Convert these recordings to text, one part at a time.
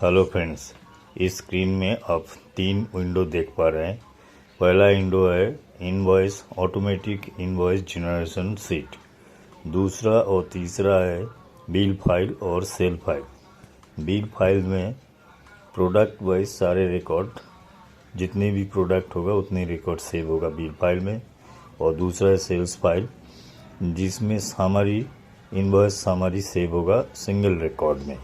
Hello friends, इस screen में आप 3 विंडो देख पा रहे हैं। पहला विंडो है invoice automatic invoice generation sheet. दूसरा और तीसरा है बिल फाइल और सेल फाइल। बिल फाइल में प्रोडक्ट वाइज सारे रिकॉर्ड, जितने भी प्रोडक्ट होगा उतने रिकॉर्ड सेव होगा बिल फाइल में। और दूसरा है सेल्स फाइल, जिसमें सामरी इनवॉइस सामरी सेव होगा सिंगल रिकॉर्ड में।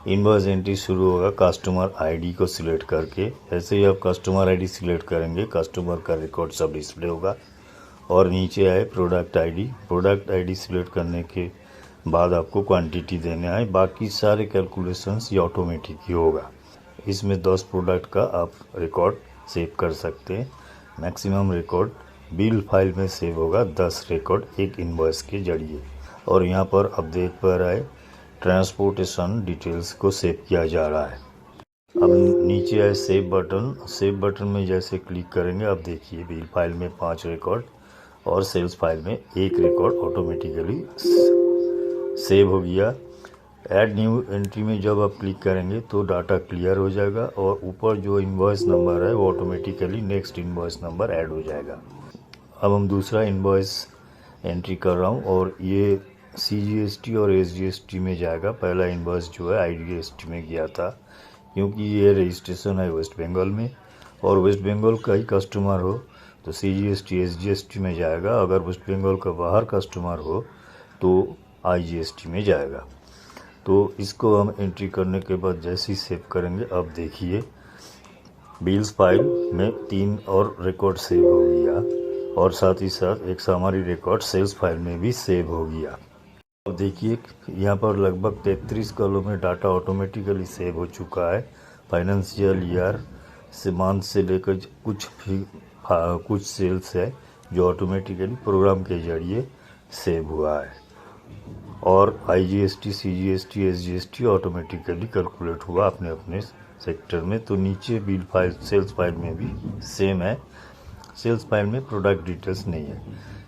इनवॉइस एंट्री शुरू होगा कस्टमर आईडी को सिलेक्ट करके। ऐसे ही आप कस्टमर आईडी सिलेक्ट करेंगे, कस्टमर का रिकॉर्ड सब डिस्प्ले होगा। और नीचे आए product ID. Product ID select करने के बाद आपको क्वांटिटी देना है। बाकी सारे कैलकुलेशंस ये ऑटोमेटिक ही होगा। इसमें 10 प्रोडक्ट का आप रिकॉर्ड सेव कर सकते हैं। मैक्सिमम रिकॉर्ड बिल फाइल में सेव होगा 10 रिकॉर्ड एक इनवॉइस के जरिए। और यहाँ पर आप देख पा रहे हैं ट्रांसपोर्टेशन डिटेल्स को सेव किया जा रहा है। अब नीचे है सेव बटन। सेव बटन में जैसे क्लिक करेंगे आप देखिए बिल फाइल में 5 रिकॉर्ड और सेल्स फाइल में 1 रिकॉर्ड ऑटोमेटिकली सेव हो गया। ऐड न्यू एंट्री में जब आप क्लिक करेंगे तो डाटा क्लियर हो जाएगा और ऊपर जो इनवॉइस नंबर है वो automatically next invoice number add हो जाएगा। अब हम दूसरा इनवॉइस एंट्री कर रहा हूँ और ये CGST और SGST में जाएगा। पहला इनवॉइस जो है IDST में गया था, क्योंकि ये रजिस्ट्रेशन है वेस्ट बंगाल में और वेस्ट बंगाल का ही कस्टमर हो तो CGST SGST में जाएगा। अगर वेस्ट बंगाल का बाहर कस्टमर हो तो IGST में जाएगा। तो इसको हम एंट्री करने के बाद जैसे ही सेव करेंगे अब देखिए बिल्स फाइल में 3 और रिकॉर्ड सेव हो गया और साथ ही साथ एक हमारी रिकॉर्ड सेल्स फाइल में भी सेव हो गया। अब देखिए यहाँ पर लगभग 33 कॉलम में डाटा ऑटोमेटिकली सेव हो चुका है। फाइनेंशियल ईयर से मंथ से लेकर कुछ सेल्स है जो ऑटोमेटिकली प्रोग्राम के जरिए सेव हुआ है। और IGST CGST SGST automatically calculate हुआ अपने अपने सेक्टर में। तो नीचे बिल फाइल सेल्स फाइल में भी सेम है। सेल्स फाइल में प्रोडक्ट डिटेल्स नहीं है।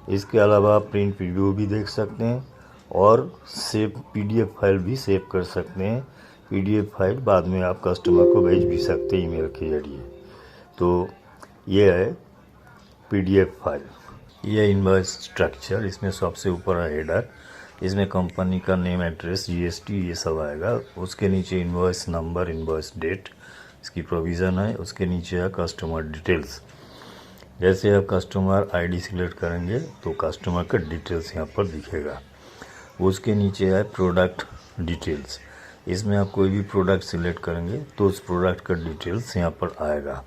इसके अलावा आप प्रिंट प्रीव्यू भी देख सकते हैं और सेव PDF फाइल भी सेव कर सकते हैं। PDF फाइल बाद में आप कस्टमर को भेज भी सकते हैं ईमेल के जरिए। तो ये है PDF फाइल। ये इनवॉइस स्ट्रक्चर, इसमें सबसे ऊपर है हेडर, इसमें कंपनी का नेम, एड्रेस, GST ये सब आएगा। उसके नीचे इनवॉइस नंबर, इनवॉइस डेट, इसकी प्रोविज़न है। उसके नीचे है कस्टमर डिटेल्स। जैसे आप कस्टमर ID सिलेक्ट करेंगे तो कस्टमर का डिटेल्स यहाँ पर दिखेगा। उसके नीचे है प्रोडक्ट डिटेल्स। इसमें आप कोई भी प्रोडक्ट सिलेक्ट करेंगे तो उस प्रोडक्ट का डिटेल्स यहाँ पर आएगा।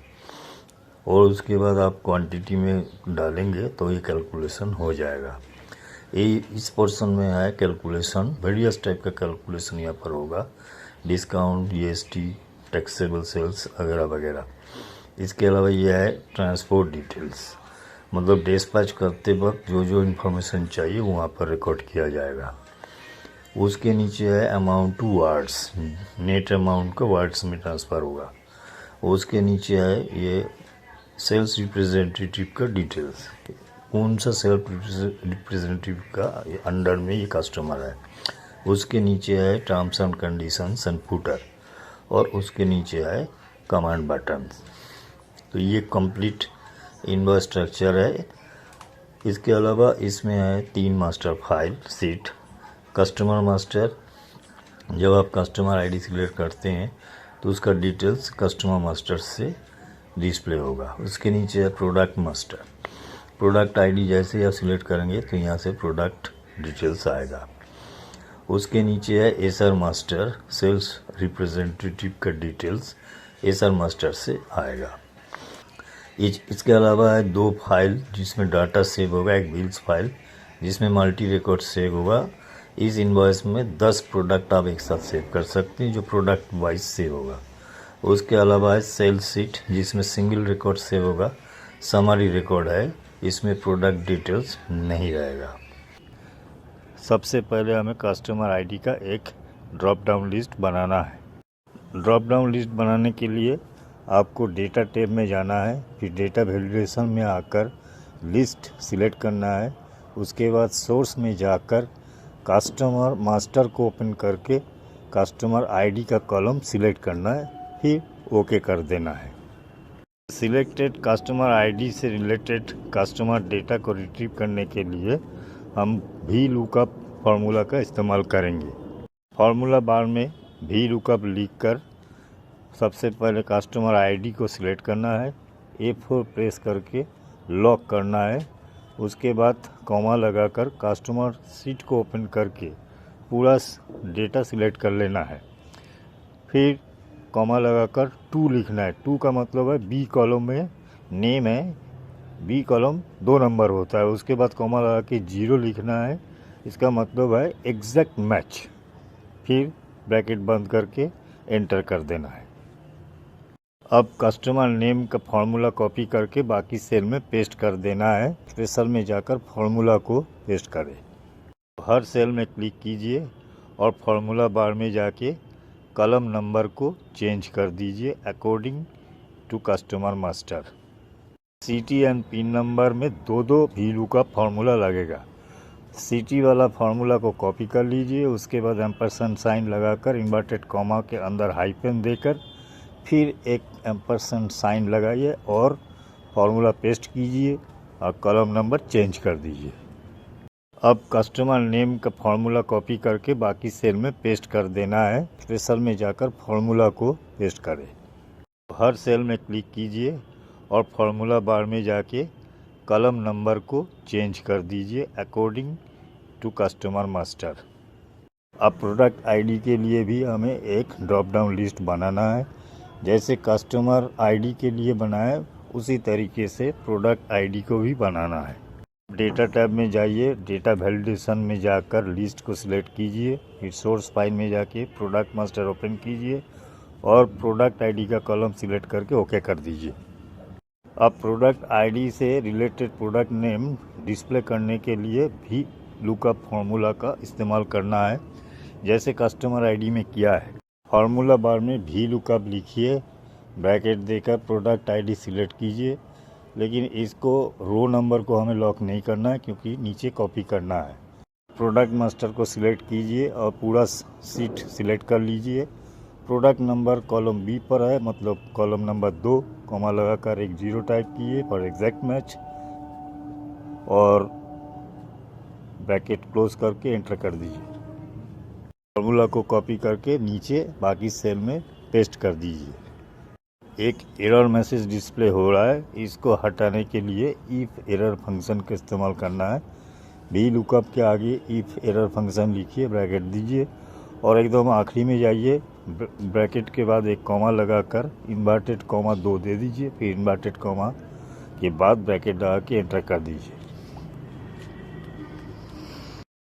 और उसके बाद आप क्वांटिटी में डालेंगे तो ये कैलकुलेशन हो जाएगा। ये इस पोर्शन में है कैलकुलेशन, वेरियस टाइप का कैलकुलेशन यहाँ पर होगा। डिस्काउंट, GST, टैक्सेबल सेल्स वगैरह वगैरह। इसके अलावा ये है ट्रांसपोर्ट डिटेल्स, मतलब डिस्पैच करते वक्त जो जो इन्फॉर्मेशन चाहिए वहाँ पर रिकॉर्ड किया जाएगा। उसके नीचे है amount towards, net amount का वार्ड्स में ट्रांसफ़र होगा। उसके नीचे है ये सेल्स रिप्रेजेंटेटिव का डिटेल्स, कौन सा सेल्स रिप्रेजेंटेटिव का अंडर में ये कस्टमर है। उसके नीचे है terms and conditions and footer और उसके नीचे है कमांड बटन। तो ये कंप्लीट इनवॉइस स्ट्रक्चर है। इसके अलावा इसमें है 3 master file seat. Customer master, जब आप कस्टमर आईडी सिलेक्ट करते हैं तो उसका डिटेल्स कस्टमर मास्टर से डिस्प्ले होगा। उसके नीचे है प्रोडक्ट मास्टर। प्रोडक्ट आईडी जैसे ही आप सिलेक्ट करेंगे तो यहाँ से प्रोडक्ट डिटेल्स आएगा। उसके नीचे है SR मास्टर, सेल्स रिप्रेजेंटेटिव का डिटेल्स SR मास्टर से आएगा। इसके अलावा है 2 फाइल जिसमें डाटा सेव होगा। एक बिल्स फाइल जिसमें मल्टी रिकॉर्ड सेव होगा। इस इनवॉइस में 10 प्रोडक्ट आप एक साथ सेव कर सकते हैं जो प्रोडक्ट वाइज सेव होगा। उसके अलावा है सेल्स शीट जिसमें सिंगल रिकॉर्ड सेव होगा। समरी रिकॉर्ड है, इसमें प्रोडक्ट डिटेल्स नहीं रहेगा। सबसे पहले हमें कस्टमर आईडी का एक ड्रॉप डाउन लिस्ट बनाना है। ड्रॉप डाउन लिस्ट बनाने के लिए आपको डेटा टैब में जाना है, फिर डेटा वैलिडेशन में आकर लिस्ट सिलेक्ट करना है। उसके बाद सोर्स में जाकर कस्टमर मास्टर को ओपन करके कस्टमर आईडी का कॉलम सिलेक्ट करना है, फिर ओके कर देना है। सिलेक्टेड कस्टमर आईडी से रिलेटेड कस्टमर डेटा को रिट्रीव करने के लिए हम वी लुकअप फार्मूला का इस्तेमाल करेंगे। फार्मूला बार में वी लुकअप लिखकर सबसे पहले कस्टमर आईडी को सिलेक्ट करना है, F4 प्रेस करके लॉक करना है। उसके बाद कॉमा लगाकर कस्टमर सीट को ओपन करके पूरा डेटा सिलेक्ट कर लेना है। फिर कॉमा लगाकर 2 लिखना है। 2 का मतलब है बी कॉलम में नेम है, बी कॉलम 2 नंबर होता है। उसके बाद कॉमा लगा के 0 लिखना है, इसका मतलब है एग्जैक्ट मैच। फिर ब्रैकेट बंद करके एंटर कर देना है। अब कस्टमर नेम का फार्मूला कॉपी करके बाकी सेल में पेस्ट कर देना है। स्पेशल में जाकर फार्मूला को पेस्ट करें। हर सेल में क्लिक कीजिए और फार्मूला बार में जाके कॉलम नंबर को चेंज कर दीजिए according to customer master. City and pin number में 2 वैल्यू का फार्मूला लगेगा। सिटी वाला फार्मूला को कॉपी कर लीजिए। उसके बाद एम्परसेंड साइन लगाकर इन्वर्टेड कॉमा के अंदर हाइफन देकर फिर एक एम्परसेंड साइन लगाइए और फार्मूला पेस्ट कीजिए और कॉलम नंबर चेंज कर दीजिए। अब कस्टमर नेम का फार्मूला कॉपी करके बाकी सेल में पेस्ट कर देना है। स्पेशल में जाकर फार्मूला को पेस्ट करें। हर सेल में क्लिक कीजिए और फार्मूला बार में जाके कॉलम नंबर को चेंज कर दीजिए अकॉर्डिंग टू कस्टमर मास्टर। अब प्रोडक्ट आईडी के लिए भी हमें एक ड्रॉप डाउन लिस्ट बनाना है। जैसे कस्टमर आईडी के लिए बनाए उसी तरीके से प्रोडक्ट आईडी को भी बनाना है। डेटा टैब में जाइए, डेटा वैलिडेशन में जाकर लिस्ट को सिलेक्ट कीजिए, फिर सोर्स फाइल में जाके प्रोडक्ट मास्टर ओपन कीजिए और प्रोडक्ट आईडी का कॉलम सिलेक्ट करके ओके कर दीजिए। अब प्रोडक्ट आईडी से रिलेटेड प्रोडक्ट नेम डिस्प्ले करने के लिए भी लुकअप फार्मूला का इस्तेमाल करना है, जैसे कस्टमर आईडी में किया है। फार्मूला बार में भी लुकअप लिखिए, ब्रैकेट देकर प्रोडक्ट आईडी सिलेक्ट कीजिए, लेकिन इसको रो नंबर को हमें लॉक नहीं करना है क्योंकि नीचे कॉपी करना है। प्रोडक्ट मास्टर को सिलेक्ट कीजिए और पूरा सीट सिलेक्ट कर लीजिए। प्रोडक्ट नंबर कॉलम बी पर है, मतलब कॉलम नंबर 2, कॉमा लगाकर एक 0 टाइप किए फॉर एग्जैक्ट मैच और ब्रैकेट क्लोज करके एंटर कर दीजिए। फार्मूला को कॉपी करके नीचे बाकी सेल में पेस्ट कर दीजिए। एक एरर मैसेज डिस्प्ले हो रहा है, इसको हटाने के लिए इफ एरर फंक्शन का इस्तेमाल करना है। भी लुकअप के आगे इफ एरर फंक्शन लिखिए, ब्रैकेट दीजिए और एकदम आखिरी में जाइए, ब्रैकेट के बाद एक कॉमा लगाकर इन्वर्टेड कॉमा 2 दे दीजिए, फिर इन्वर्टेड कॉमा के बाद ब्रैकेट लगा के एंटर कर दीजिए।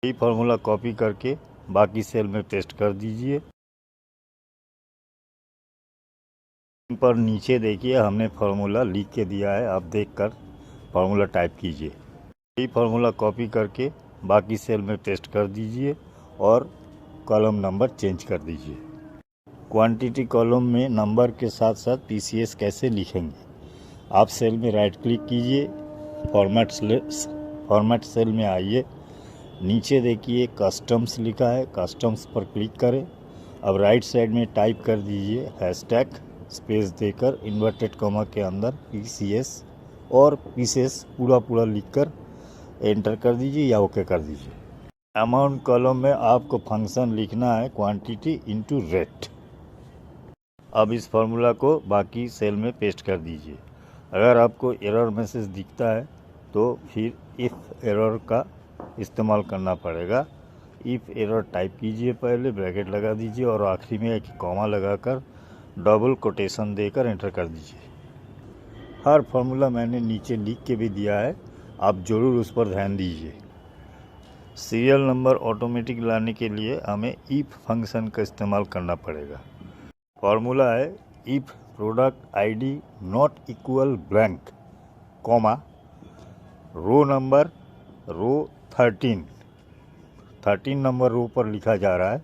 यही फार्मूला कॉपी करके बाकी सेल में पेस्ट कर दीजिए। पर नीचे देखिए हमने फार्मूला लिख के दिया है, आप देखकर फार्मूला टाइप कीजिए। यही फार्मूला कॉपी करके बाकी सेल में पेस्ट कर दीजिए और कॉलम नंबर चेंज कर दीजिए। क्वांटिटी कॉलम में नंबर के साथ साथ पीसीएस कैसे लिखेंगे, आप सेल में राइट क्लिक कीजिए, फॉर्मेट सेल में आइए, नीचे देखिए कस्टम्स लिखा है, कस्टम्स पर क्लिक करें। अब राइट साइड में टाइप कर दीजिए हैशटैग स्पेस देकर इन्वर्टेड कॉमा के अंदर पीसीएस और पीसेस पूरा लिखकर एंटर कर दीजिए या ओके कर दीजिए। अमाउंट कॉलम में आपको फंक्शन लिखना है क्वांटिटी इनटू रेट। अब इस फार्मूला को बाकी सेल में पेस्ट कर दीजिए। अगर आपको एरर मैसेज दिखता है तो फिर इफ एरर का इस्तेमाल करना पड़ेगा। इफ एरर टाइप कीजिए, पहले ब्रैकेट लगा दीजिए और आखिरी में एक कॉमा लगाकर डबल कोटेशन देकर एंटर कर दीजिए। हर फार्मूला मैंने नीचे लिख के भी दिया है, आप ज़रूर उस पर ध्यान दीजिए। सीरियल नंबर ऑटोमेटिक लाने के लिए हमें इफ फंक्शन का इस्तेमाल करना पड़ेगा। फार्मूला है if product ID not equal blank comma row number row 13 number row पर लिखा जा रहा है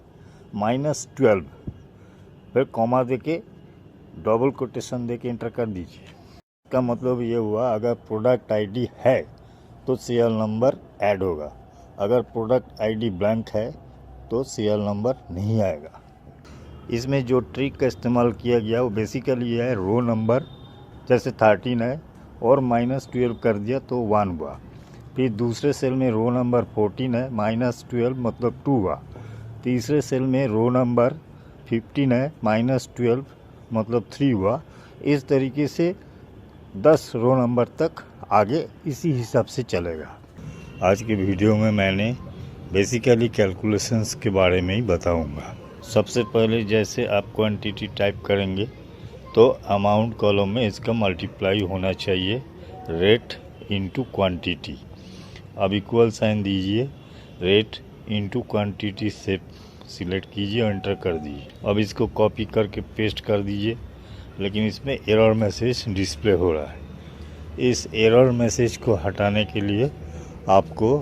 -12, फिर कॉमा देके डबल कोटेशन देके एंटर कर दीजिए। इसका मतलब ये हुआ अगर प्रोडक्ट आईडी है तो सीरियल नंबर ऐड होगा, अगर प्रोडक्ट आईडी ब्लैंक है तो सीरियल नंबर नहीं आएगा। इसमें जो ट्रिक का इस्तेमाल किया गया वो बेसिकली है रो नंबर जैसे 13 है और -12 कर दिया तो 1 हुआ। फिर दूसरे सेल में रो नंबर 14 है, -12 मतलब 2 हुआ। तीसरे सेल में रो नंबर 15 है, -12 मतलब 3 हुआ। इस तरीके से 10 रो नंबर तक आगे इसी हिसाब से चलेगा। आज की वीडियो में मैंने बेसिकली कैलकुलेशंस के बारे में ही बताऊंगा। सबसे पहले जैसे आप क्वांटिटी टाइप करेंगे तो अमाउंट कॉलम में इसका मल्टीप्लाई होना चाहिए रेट इनटू क्वांटिटी। अब इक्वल साइन दीजिए, रेट इनटू क्वांटिटी से सिलेक्ट कीजिए, एंटर कर दीजिए। अब इसको कॉपी करके पेस्ट कर दीजिए, लेकिन इसमें एरर मैसेज डिस्प्ले हो रहा है। इस एरर मैसेज को हटाने के लिए आपको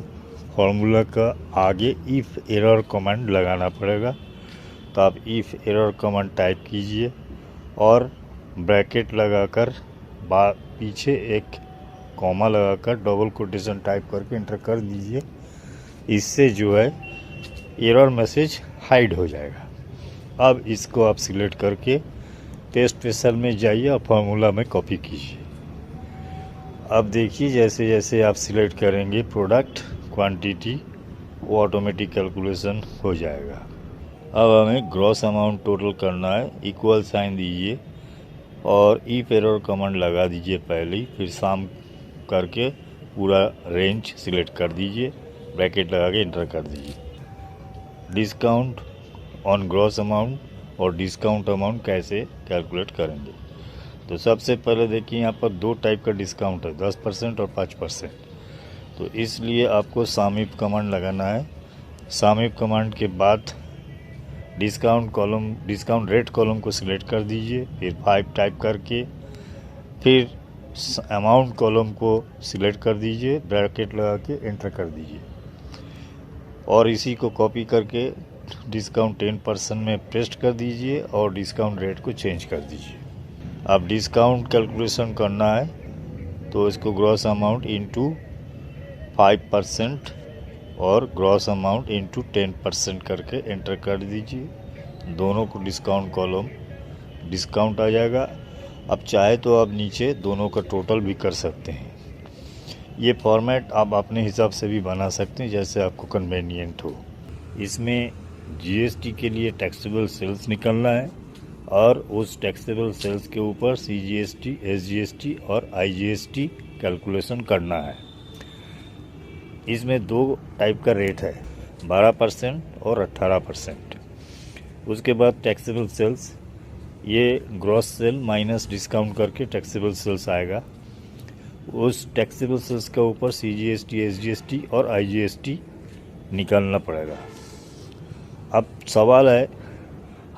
फॉर्मूला का आगे इफ़ एरर कमांड लगाना पड़ेगा। तो आप इफ़ एरर कमांड टाइप कीजिए और ब्रैकेट लगाकर पीछे एक कॉमा लगाकर डबल कोटेशन टाइप करके एंटर कर दीजिए। इससे जो है एरर मैसेज हाइड हो जाएगा। अब इसको आप सिलेक्ट करके पेस्ट पे सेल में जाइए और फार्मूला में कॉपी कीजिए। अब देखिए जैसे जैसे आप सिलेक्ट करेंगे प्रोडक्ट क्वांटिटी वो ऑटोमेटिक कैलकुलेशन हो जाएगा। अब हमें ग्रॉस अमाउंट टोटल करना है। इक्वल साइन दीजिए और इफ एरर कमांड लगा दीजिए पहले ही, फिर सम करके पूरा रेंज सिलेक्ट कर दीजिए, ब्रैकेट लगा के एंटर कर दीजिए। डिस्काउंट ऑन ग्रॉस अमाउंट और डिस्काउंट अमाउंट कैसे कैलकुलेट करेंगे। तो सबसे पहले देखिए यहाँ पर 2 टाइप का डिस्काउंट है, 10% और 5%। तो इसलिए आपको सम इफ कमांड लगाना है। सम इफ कमांड के बाद डिस्काउंट रेट कॉलम को सिलेक्ट कर दीजिए, फिर 5 टाइप करके फिर अमाउंट कॉलम को सिलेक्ट कर दीजिए, ब्रैकेट लगा के एंटर कर दीजिए और इसी को कॉपी करके डिस्काउंट 10% में पेस्ट कर दीजिए और डिस्काउंट रेट को चेंज कर दीजिए। अब डिस्काउंट कैलकुलेशन करना है तो इसको ग्रॉस अमाउंट इंटू 5% और ग्रॉस अमाउंट इंटू 10% करके एंटर कर दीजिए। दोनों को डिस्काउंट कॉलम डिस्काउंट आ जाएगा। अब चाहे तो आप नीचे दोनों का टोटल भी कर सकते हैं। ये फॉर्मेट आप अपने हिसाब से भी बना सकते हैं जैसे आपको कन्वीनियंट हो। इसमें जीएसटी के लिए टैक्सेबल सेल्स निकलना है और उस टैक्सेबल सेल्स के ऊपर सीजीएसटी, एसजीएसटी और आईजीएसटी कैलकुलेशन करना है। इसमें 2 टाइप का रेट है, 12% और 18%। उसके बाद टैक्सेबल सेल्स, ये ग्रॉस सेल माइनस डिस्काउंट करके टैक्सेबल सेल्स आएगा। उस टैक्सेबल सेल्स के ऊपर सीजीएसटी, एसजीएसटी और आईजीएसटी निकालना पड़ेगा। अब सवाल है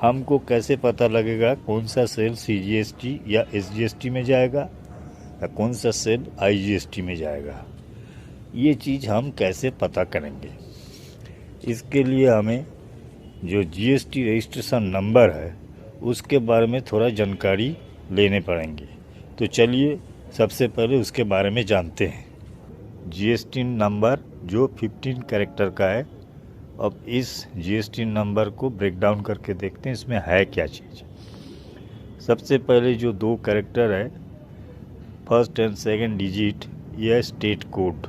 हमको कैसे पता लगेगा कौन सा सेल सीजीएसटी या एसजीएसटी में जाएगा या कौन सा सेल आईजीएसटी में जाएगा। ये चीज़ हम कैसे पता करेंगे। इसके लिए हमें जो जीएसटी रजिस्ट्रेशन नंबर है उसके बारे में थोड़ा जानकारी लेने पड़ेंगे। तो चलिए सबसे पहले उसके बारे में जानते हैं। जीएसटी नंबर जो 15 कैरेक्टर का है। अब इस जीएसटी नंबर को ब्रेक डाउन करके देखते हैं इसमें है क्या चीज़। सबसे पहले जो 2 कैरेक्टर है, फर्स्ट एंड सेकंड डिजिट, यह स्टेट कोड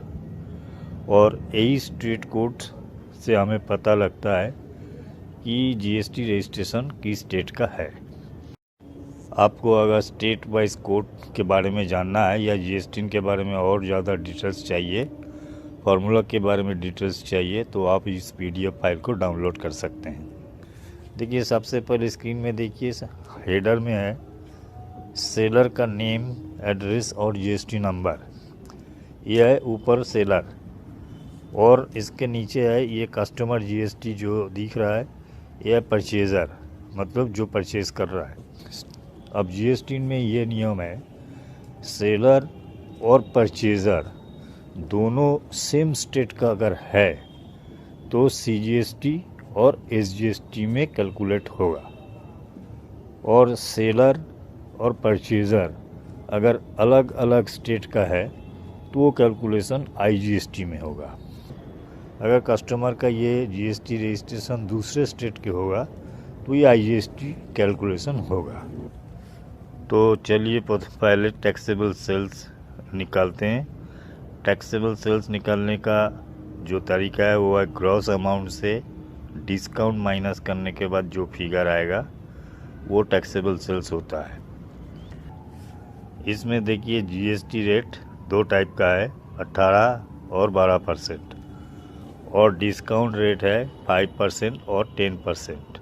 और यही स्टेट कोड से हमें पता लगता है कि जीएसटी रजिस्ट्रेशन किस स्टेट का है। आपको अगर स्टेट वाइज कोड के बारे में जानना है या जीएसटी के बारे में और ज़्यादा डिटेल्स चाहिए, फार्मूला के बारे में डिटेल्स चाहिए, तो आप इस पीडीएफ फाइल को डाउनलोड कर सकते हैं। देखिए सबसे पहले स्क्रीन में देखिए हेडर में है सेलर का नेम, एड्रेस और जीएसटी नंबर। यह है ऊपर सेलर और इसके नीचे है ये कस्टमर जीएसटी जो दिख रहा है, यह परचेज़र मतलब जो परचेज़ कर रहा है। अब जीएसटी में ये नियम है सेलर और परचेज़र दोनों सेम स्टेट का अगर है तो सीजीएसटी और एसजीएसटी में कैलकुलेट होगा और सेलर और परचेज़र अगर अलग अलग स्टेट का है तो वो कैलकुलेशन आईजीएसटी में होगा। अगर कस्टमर का ये जीएसटी रजिस्ट्रेशन दूसरे स्टेट के होगा तो ये IGST कैलकुलेशन होगा। तो चलिए पहले टैक्सेबल सेल्स निकालते हैं। टैक्सेबल सेल्स निकालने का जो तरीका है वो है ग्रॉस अमाउंट से डिस्काउंट माइनस करने के बाद जो फिगर आएगा वो टैक्सेबल सेल्स होता है। इसमें देखिए GST रेट दो टाइप का है, 18 और 12%, और डिस्काउंट रेट है 5% और 10%।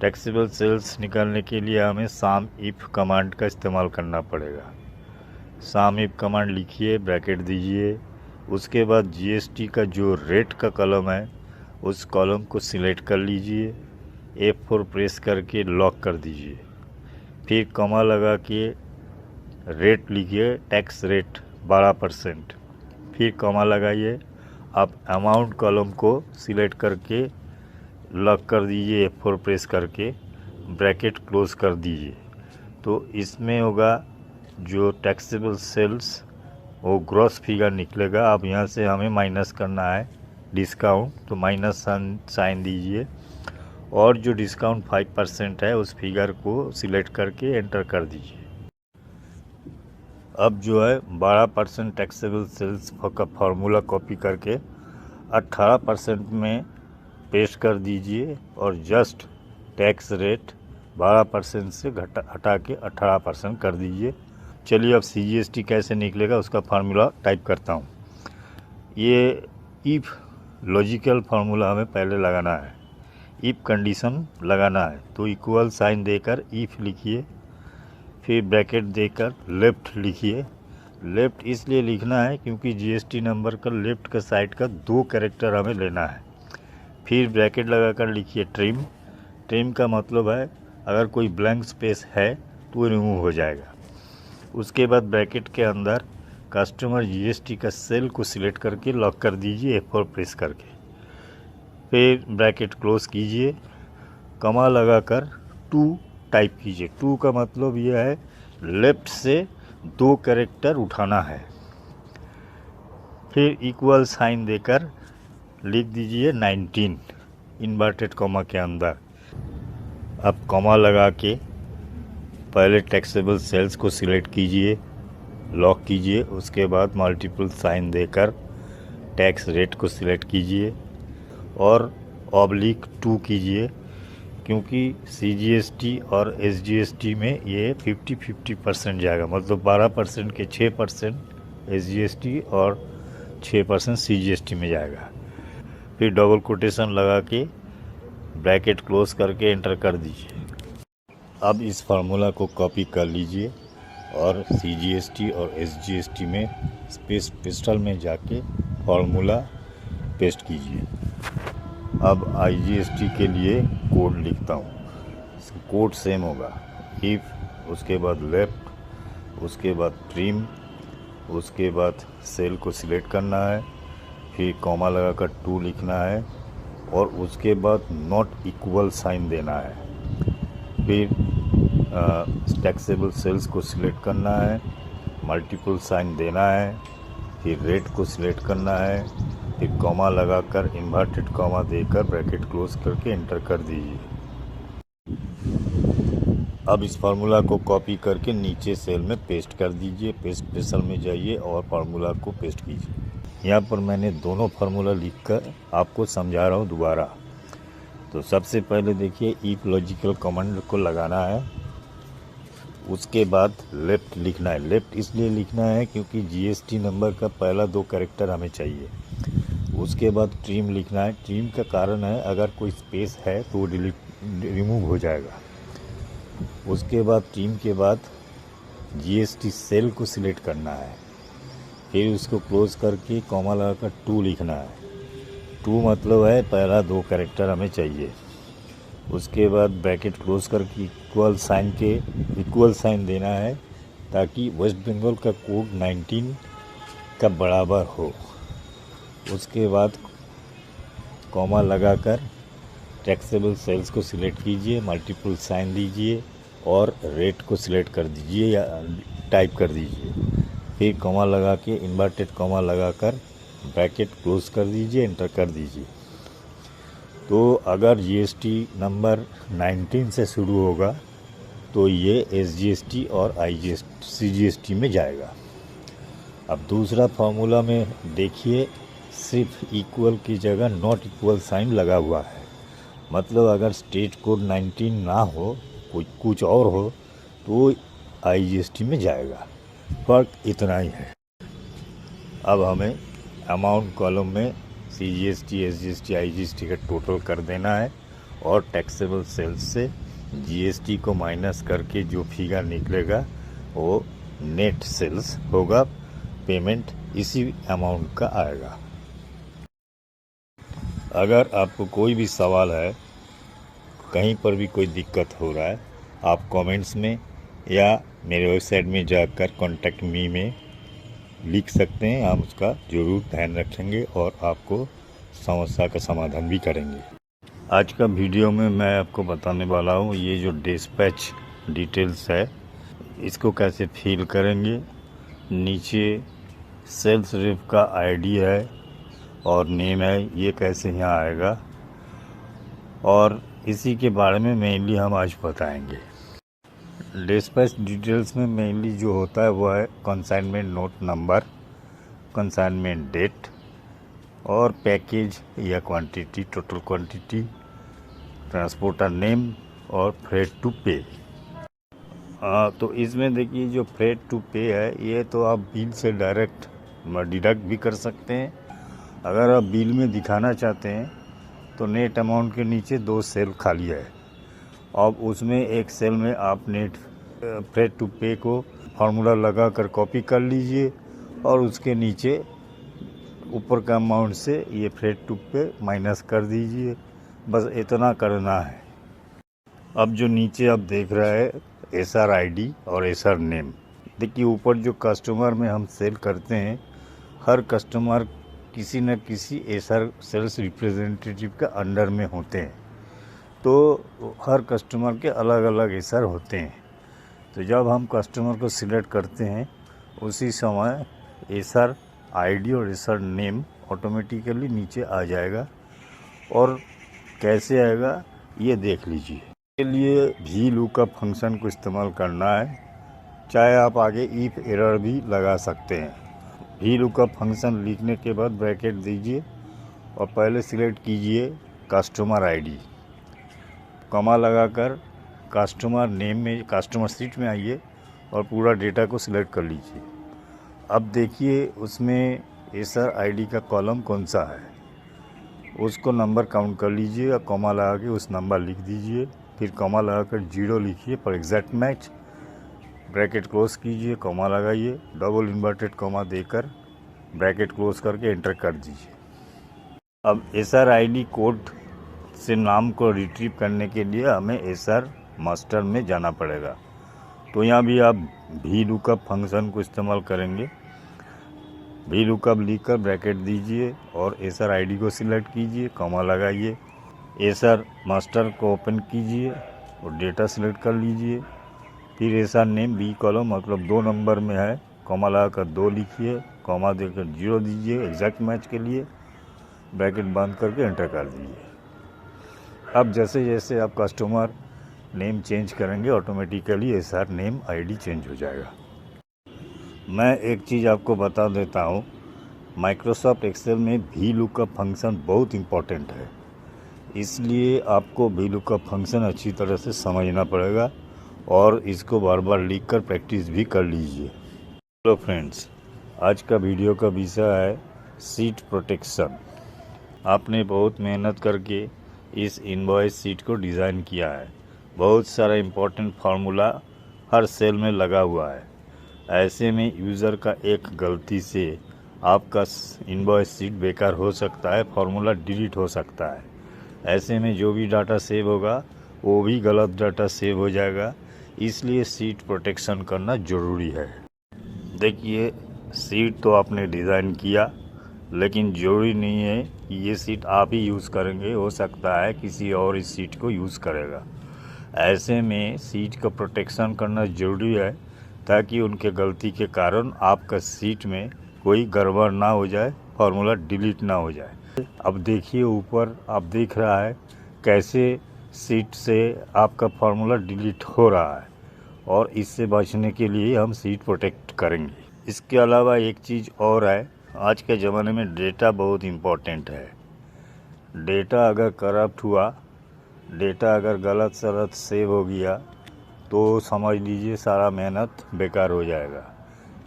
टैक्सेबल सेल्स निकालने के लिए हमें सम इफ कमांड का इस्तेमाल करना पड़ेगा। सम इफ कमांड लिखिए, ब्रैकेट दीजिए, उसके बाद GST का जो रेट का कॉलम है उस कॉलम को सिलेक्ट कर लीजिए, F4 प्रेस करके लॉक कर दीजिए, फिर कॉमा लगा के रेट लिखिए, टैक्स रेट 12%, फिर कॉमा लगाइए। अब अमाउंट कॉलम को सिलेक्ट करके लॉक कर दीजिए, F4 प्रेस करके ब्रैकेट क्लोज कर दीजिए। तो इसमें होगा जो टैक्सेबल सेल्स वो ग्रॉस फिगर निकलेगा। अब यहाँ से हमें माइनस करना है डिस्काउंट, तो माइनस साइन दीजिए, और जो डिस्काउंट 5% है उस फिगर को सिलेक्ट करके एंटर कर दीजिए। अब जो है 12% टैक्सेबल सेल्स का फार्मूला कॉपी करके 18% में पेस्ट कर दीजिए, और जस्ट टैक्स रेट 12% से हटा के 18% कर दीजिए। चलिए अब CGST कैसे निकलेगा उसका फार्मूला टाइप करता हूँ। ये इफ़ लॉजिकल फार्मूला हमें पहले लगाना है, इफ़ कंडीशन लगाना है, तो इक्वल साइन देकर इफ़ लिखिए, फिर ब्रैकेट देकर लेफ़्ट लिखिए। लेफ़्ट इसलिए लिखना है क्योंकि GST नंबर का लेफ़्ट का साइड का 2 कैरेक्टर हमें लेना है। फिर ब्रैकेट लगाकर लिखिए ट्रिम। ट्रिम का मतलब है अगर कोई ब्लैंक स्पेस है तो वो रिमूव हो जाएगा। उसके बाद ब्रैकेट के अंदर कस्टमर GST का सेल को सिलेक्ट करके लॉक कर दीजिए, F4 प्रेस करके, फिर ब्रैकेट क्लोज कीजिए, कमा लगाकर 2 टाइप कीजिए। 2 का मतलब यह है लेफ़्ट से 2 कैरेक्टर उठाना है। फिर इक्वल साइन देकर लिख दीजिए 19 इन्वर्टेड कॉमा के अंदर। अब कॉमा लगा के पहले टैक्सेबल सेल्स को सिलेक्ट कीजिए, लॉक कीजिए, उसके बाद मल्टीपल साइन देकर टैक्स रेट को सिलेक्ट कीजिए और ऑब्लिक 2 कीजिए, क्योंकि CGST और SGST में ये 50-50% जाएगा, मतलब 12% के 6% SGST और 6% CGST में जाएगा। फिर डबल कोटेशन लगा के ब्रैकेट क्लोज करके एंटर कर दीजिए। अब इस फार्मूला को कॉपी कर लीजिए और CGST और SGST में स्पेस पिस्टल में जाके फार्मूला पेस्ट कीजिए। अब IGST के लिए कोड लिखता हूँ। कोड सेम होगा, इफ़, उसके बाद लेफ़्ट, उसके बाद ट्रिम, उसके बाद सेल को सिलेक्ट करना है, फिर कॉमा लगाकर 2 लिखना है, और उसके बाद नॉट इक्वल साइन देना है। फिर टैक्सेबल सेल्स को सिलेक्ट करना है, मल्टीपल साइन देना है, फिर रेट को सिलेक्ट करना है, फिर कॉमा लगाकर इन्वर्टेड कॉमा देकर ब्रैकेट क्लोज करके एंटर कर दीजिए। अब इस फार्मूला को कॉपी करके नीचे सेल में पेस्ट कर दीजिए। पेस्ट स्पेशल में जाइए और फार्मूला को पेस्ट कीजिए। यहाँ पर मैंने दोनों फार्मूला लिखकर आपको समझा रहा हूँ दोबारा। तो सबसे पहले देखिए इफ लॉजिकल कमांड को लगाना है, उसके बाद लेफ़्ट लिखना है। लेफ़्ट इसलिए लिखना है क्योंकि GST नंबर का पहला 2 कैरेक्टर हमें चाहिए। उसके बाद ट्रिम लिखना है। ट्रिम का कारण है अगर कोई स्पेस है तो वो रिमूव हो जाएगा। उसके बाद ट्रिम के बाद GST सेल को सिलेक्ट करना है, फिर उसको क्लोज करके कॉमा लगाकर 2 लिखना है। 2 मतलब है पहला 2 कैरेक्टर हमें चाहिए। उसके बाद ब्रैकेट क्लोज करके इक्वल साइन देना है ताकि वेस्ट बंगाल का कोड 19 का बराबर हो। उसके बाद कॉमा लगाकर टैक्सेबल सेल्स को सिलेक्ट कीजिए, मल्टीपल साइन दीजिए और रेट को सिलेक्ट कर दीजिए या टाइप कर दीजिए। फिर कॉमा लगा के इन्वर्टेड कॉमा लगाकर ब्रैकेट क्लोज कर दीजिए, एंटर कर दीजिए। तो अगर जीएसटी नंबर 19 से शुरू होगा तो ये एसजीएसटी और सीजीएसटी में जाएगा। अब दूसरा फार्मूला में देखिए, सिर्फ इक्वल की जगह नॉट इक्वल साइन लगा हुआ है। मतलब अगर स्टेट कोड 19 ना हो, कुछ और हो, तो आईजीएसटी में जाएगा। फर्क इतना ही है। अब हमें अमाउंट कॉलम में सीजीएसटी, एसजीएसटी, आईजीएसटी का टोटल कर देना है और टैक्सेबल सेल्स से जीएसटी को माइनस करके जो फिगर निकलेगा वो नेट सेल्स होगा। पेमेंट इसी अमाउंट का आएगा। अगर आपको कोई भी सवाल है, कहीं पर भी कोई दिक्कत हो रहा है, आप कमेंट्स में या मेरे वेबसाइट में जाकर कॉन्टैक्ट मी में लिख सकते हैं। हम उसका ज़रूर ध्यान रखेंगे और आपको समस्या का समाधान भी करेंगे। आज का वीडियो में मैं आपको बताने वाला हूँ ये जो डिस्पैच डिटेल्स है, इसको कैसे फिल करेंगे। नीचे सेल्स रिप का आईडी है और नेम है, ये कैसे यहाँ आएगा, और इसी के बारे में मेनली हम आज बताएंगे। डिस्पैच डिटेल्स में मेनली जो होता है वो है consignment note number, consignment date और पैकेज या quantity, total quantity, transporter name और फ्रेट टू पे। तो इसमें देखिए जो फ्रेट टू पे है, ये तो आप बिल से डायरेक्ट डिडक्ट भी कर सकते हैं। अगर आप बिल में दिखाना चाहते हैं तो नेट अमाउंट के नीचे 2 सेल खाली है। अब उसमें एक सेल में आप नेट फ्रेट टू पे को फार्मूला लगा कर कॉपी कर लीजिए और उसके नीचे ऊपर का अमाउंट से ये फ्रेट टू पे माइनस कर दीजिए। बस इतना करना है। अब जो नीचे आप देख रहे हैं एसआर आईडी और एसआर नेम, देखिए ऊपर जो कस्टमर में हम सेल करते हैं, हर कस्टमर किसी न किसी एसआर सेल्स रिप्रेजेंटेटिव का अंडर में होते हैं। तो हर कस्टमर के अलग अलग एसआर होते हैं। तो जब हम कस्टमर को सिलेक्ट करते हैं उसी समय एसआर आईडी और एसआर नेम ऑटोमेटिकली नीचे आ जाएगा। और कैसे आएगा ये देख लीजिए। इसके लिए भी लुकअप फंक्शन को इस्तेमाल करना है, चाहे आप आगे इफ एरर भी लगा सकते हैं। भी लुकअप फंक्शन लिखने के बाद ब्रैकेट दीजिए और पहले सिलेक्ट कीजिए कस्टमर आईडी, कॉमा लगाकर कस्टमर नेम में कस्टमर सीट में आइए और पूरा डेटा को सिलेक्ट कर लीजिए। अब देखिए उसमें एसआर आईडी का कॉलम कौन सा है, उसको नंबर काउंट कर लीजिए और कॉमा लगा के उस नंबर लिख दीजिए। फिर कॉमा लगाकर 0 लिखिए for exact match, bracket close कीजिए, कॉमा लगाइए, डबल इन्वर्टेड कॉमा देकर ब्रैकेट क्लोज करके एंटर कर दीजिए। अब एसआर आईडी कोड से नाम को रिट्रीव करने के लिए हमें एसआर मास्टर में जाना पड़ेगा। तो यहाँ भी आप भी लुकअप फंक्शन को इस्तेमाल करेंगे। भी लुकअप लिखकर ब्रैकेट दीजिए और एसआर आईडी को सिलेक्ट कीजिए, कॉमा लगाइए, एसआर मास्टर को ओपन कीजिए और डेटा सिलेक्ट कर लीजिए। फिर एसआर नेम बी कॉलम मतलब 2 नंबर में है, कॉमा लगाकर 2 लिखिए, कॉमा देकर 0 दीजिए एग्जैक्ट मैच के लिए, ब्रैकेट बंद करके एंटर कर दीजिए। अब जैसे जैसे आप कस्टमर नेम चेंज करेंगे automatically SR name ID change हो जाएगा। मैं एक चीज़ आपको बता देता हूँ, माइक्रोसॉफ्ट एक्सेल में भी लुकअप फंक्शन बहुत इम्पॉर्टेंट है, इसलिए आपको भी लुकअप फंक्शन अच्छी तरह से समझना पड़ेगा और इसको बार बार लिख कर प्रैक्टिस भी कर लीजिए। हेलो फ्रेंड्स, आज का वीडियो का विषय है सीट प्रोटेक्शन। आपने बहुत मेहनत करके इस इनवॉइस सीट को डिज़ाइन किया है। बहुत सारा इम्पोर्टेंट फार्मूला हर सेल में लगा हुआ है। ऐसे में यूज़र का एक गलती से आपका इनवॉइस सीट बेकार हो सकता है, फार्मूला डिलीट हो सकता है। ऐसे में जो भी डाटा सेव होगा वो भी गलत डाटा सेव हो जाएगा, इसलिए सीट प्रोटेक्शन करना ज़रूरी है। देखिए सीट तो आपने डिज़ाइन किया, लेकिन ज़रूरी नहीं है कि ये सीट आप ही यूज़ करेंगे, हो सकता है किसी और इस सीट को यूज़ करेगा। ऐसे में सीट का प्रोटेक्शन करना ज़रूरी है ताकि उनके गलती के कारण आपका सीट में कोई गड़बड़ ना हो जाए, फार्मूला डिलीट ना हो जाए। अब देखिए ऊपर आप देख रहा है कैसे सीट से आपका फार्मूला डिलीट हो रहा है, और इससे बचने के लिए हम सीट प्रोटेक्ट करेंगे। इसके अलावा एक चीज़ और है, आज के ज़माने में डेटा बहुत इम्पोर्टेंट है। डेटा अगर करप्ट हुआ, डेटा अगर गलत सलत सेव हो गया तो समझ लीजिए सारा मेहनत बेकार हो जाएगा।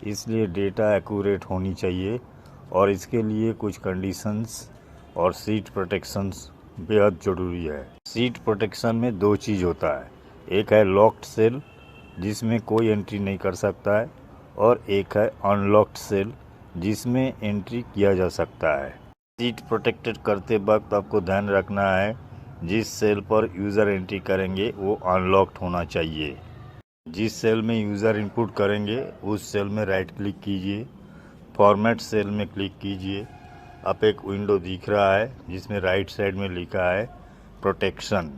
इसलिए डेटा एक्यूरेट होनी चाहिए, और इसके लिए कुछ कंडीशंस और सीट प्रोटेक्शंस बेहद ज़रूरी है। सीट प्रोटेक्शन में दो चीज़ होता है, एक है लॉक्ड सेल जिसमें कोई एंट्री नहीं कर सकता है, और एक है अनलॉक्ड सेल जिसमें एंट्री किया जा सकता है। सीट प्रोटेक्टेड करते वक्त आपको ध्यान रखना है जिस सेल पर यूज़र एंट्री करेंगे वो अनलॉक्ड होना चाहिए। जिस सेल में यूज़र इनपुट करेंगे उस सेल में राइट क्लिक कीजिए, फॉर्मेट सेल में क्लिक कीजिए। आप एक विंडो दिख रहा है जिसमें राइट साइड में लिखा है प्रोटेक्शन,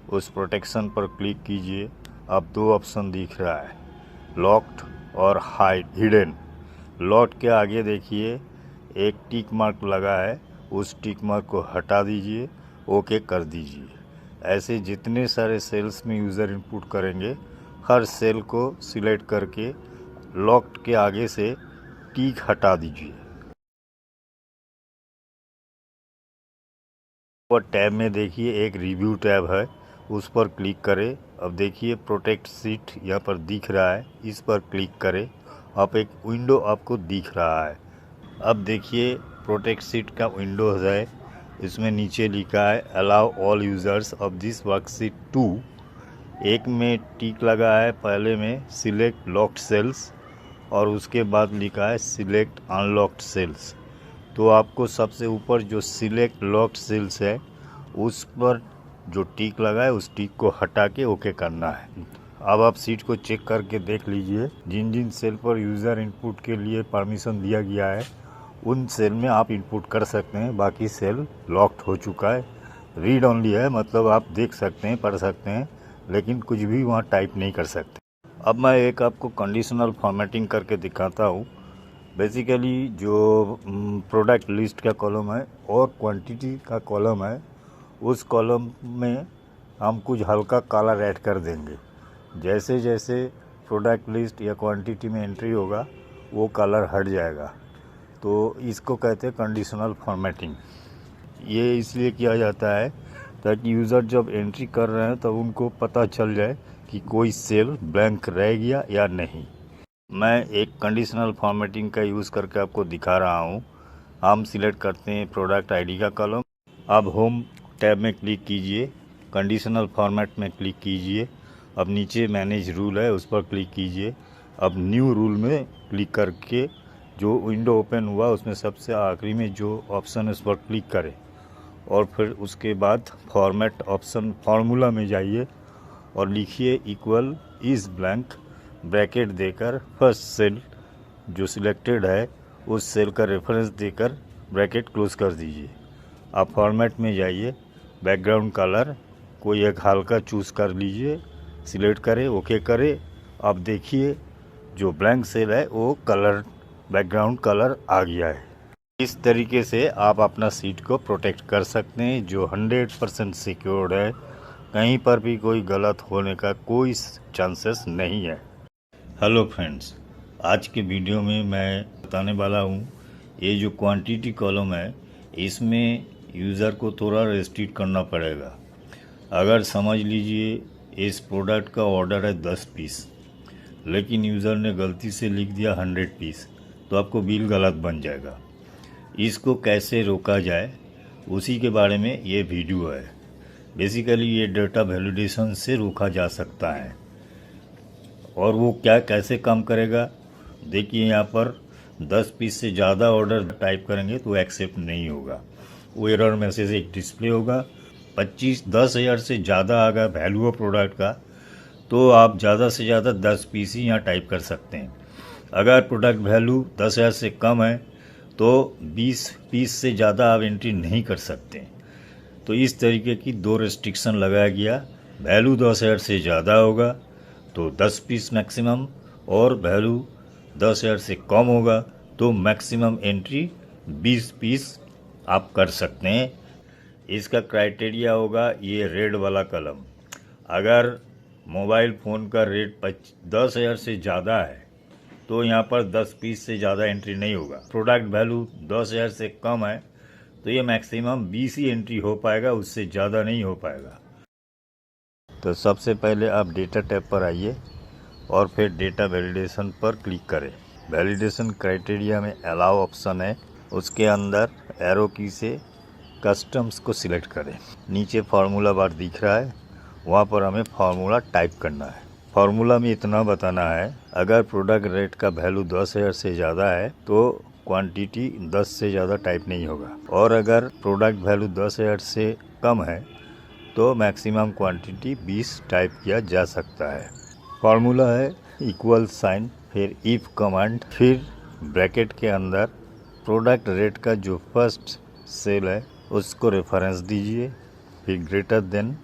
उस प्रोटेक्शन पर क्लिक कीजिए। अब दो ऑप्शन दिख रहा है, लॉक्ड और हिडन। लॉक्ड के आगे देखिए एक टिक मार्क लगा है, उस टिक मार्क को हटा दीजिए, ओके कर दीजिए। ऐसे जितने सारे सेल्स में यूज़र इनपुट करेंगे हर सेल को सिलेक्ट करके लॉक्ड के आगे से टिक हटा दीजिए। और टैब में देखिए एक रिव्यू टैब है, उस पर क्लिक करें। अब देखिए प्रोटेक्ट सीट यहाँ पर दिख रहा है, इस पर क्लिक करें। अब एक विंडो आपको दिख रहा है। अब देखिए प्रोटेक्ट सीट का विंडो है, इसमें नीचे लिखा है allow all users of this worksheet to. एक में टिक लगा है, पहले में सिलेक्ट लॉक्ड सेल्स, और उसके बाद लिखा है सिलेक्ट अनलॉक्ड सेल्स। तो आपको सबसे ऊपर जो सिलेक्ट लॉक्ड सेल्स है उस पर जो टिक लगा है उस टिक को हटा के ओके करना है। अब आप सीट को चेक करके देख लीजिए, जिन जिन सेल पर यूज़र इनपुट के लिए परमिशन दिया गया है उन सेल में आप इनपुट कर सकते हैं, बाकी सेल लॉक्ड हो चुका है। रीड ओनली है, मतलब आप देख सकते हैं, पढ़ सकते हैं, लेकिन कुछ भी वहाँ टाइप नहीं कर सकते। अब मैं एक आपको कंडीशनल फॉर्मेटिंग करके दिखाता हूँ। बेसिकली जो प्रोडक्ट लिस्ट का कॉलम है और क्वांटिटी का कॉलम है, उस कॉलम में हम कुछ हल्का कलर ऐड कर देंगे। जैसे जैसे प्रोडक्ट लिस्ट या क्वांटिटी में एंट्री होगा वो कलर हट जाएगा। तो इसको कहते हैं कंडीशनल फॉर्मेटिंग। ये इसलिए किया जाता है ताकि यूज़र जब एंट्री कर रहे हैं तब उनको पता चल जाए कि कोई सेल ब्लैंक रह गया या नहीं। मैं एक कंडीशनल फॉर्मेटिंग का यूज़ करके आपको दिखा रहा हूँ। हम सिलेक्ट करते हैं प्रोडक्ट आईडी का कॉलम। अब होम टैब में क्लिक कीजिए, कंडीशनल फॉर्मेट में क्लिक कीजिए। अब नीचे मैनेज रूल है, उस पर क्लिक कीजिए। अब न्यू रूल में क्लिक करके जो विंडो ओपन हुआ उसमें सबसे आखिरी में जो ऑप्शन है उस पर क्लिक करें, और फिर उसके बाद फॉर्मेट ऑप्शन फार्मूला में जाइए और लिखिए इक्वल इज़ ब्लैंक, ब्रैकेट देकर फर्स्ट सेल जो सिलेक्टेड है उस सेल का रेफरेंस देकर ब्रैकेट क्लोज कर दीजिए। आप फॉर्मेट में जाइए, बैकग्राउंड कलर कोई एक हल्का चूज़ कर लीजिए, सिलेक्ट करें, ओके करें। अब देखिए जो ब्लैंक सेल है वो कलर बैकग्राउंड कलर आ गया है। इस तरीके से आप अपना सीट को प्रोटेक्ट कर सकते हैं, जो 100% सिक्योर्ड है। कहीं पर भी कोई गलत होने का कोई चांसेस नहीं है। हेलो फ्रेंड्स, आज के वीडियो में मैं बताने वाला हूँ, ये जो क्वांटिटी कॉलम है इसमें यूज़र को थोड़ा रेस्ट्रिक्ट करना पड़ेगा। अगर समझ लीजिए इस प्रोडक्ट का ऑर्डर है 10 पीस, लेकिन यूज़र ने गलती से लिख दिया 100 पीस, तो आपको बिल गलत बन जाएगा। इसको कैसे रोका जाए उसी के बारे में ये वीडियो है। बेसिकली ये डेटा वैलिडेशन से रोका जा सकता है। और वो क्या कैसे काम करेगा, देखिए यहाँ पर 10 पीस से ज़्यादा ऑर्डर टाइप करेंगे तो एक्सेप्ट नहीं होगा, वो एरर मैसेज एक डिस्प्ले होगा। 10,000 से ज़्यादा अगर वैल्यू ऑफ प्रोडक्ट का, तो आप ज़्यादा से ज़्यादा 10 पीस ही यहाँ टाइप कर सकते हैं। अगर प्रोडक्ट वैल्यू 10,000 से कम है तो 20 पीस से ज़्यादा आप एंट्री नहीं कर सकते। तो इस तरीके की 2 रेस्ट्रिक्शन लगाया गया। वैल्यू 10,000 से ज़्यादा होगा तो 10 पीस मैक्सिमम, और वैल्यू 10,000 से कम होगा तो मैक्सिमम एंट्री 20 पीस आप कर सकते हैं। इसका क्राइटेरिया होगा ये रेड वाला कलम। अगर मोबाइल फ़ोन का रेट 10,000 से ज़्यादा है तो यहाँ पर 10 पीस से ज़्यादा एंट्री नहीं होगा। प्रोडक्ट वैल्यू 10,000 से कम है तो ये मैक्सिमम 20 ही एंट्री हो पाएगा, उससे ज़्यादा नहीं हो पाएगा। तो सबसे पहले आप डेटा टैब पर आइए और फिर डेटा वैलिडेशन पर क्लिक करें। वैलिडेशन क्राइटेरिया में अलाउ ऑप्शन है, उसके अंदर एरो की से कस्टम्स को सिलेक्ट करें। नीचे फार्मूला बार दिख रहा है, वहाँ पर हमें फार्मूला टाइप करना है। फार्मूला में इतना बताना है, अगर प्रोडक्ट रेट का वैल्यू 10,000 से ज़्यादा है तो क्वांटिटी 10 से ज़्यादा टाइप नहीं होगा, और अगर प्रोडक्ट वैल्यू 10,000 से कम है तो मैक्सिमम क्वांटिटी 20 टाइप किया जा सकता है। फार्मूला है इक्वल साइन, फिर इफ कमांड, फिर ब्रैकेट के अंदर प्रोडक्ट रेट का जो फर्स्ट सेल है उसको रेफरेंस दीजिए, फिर ग्रेटर देन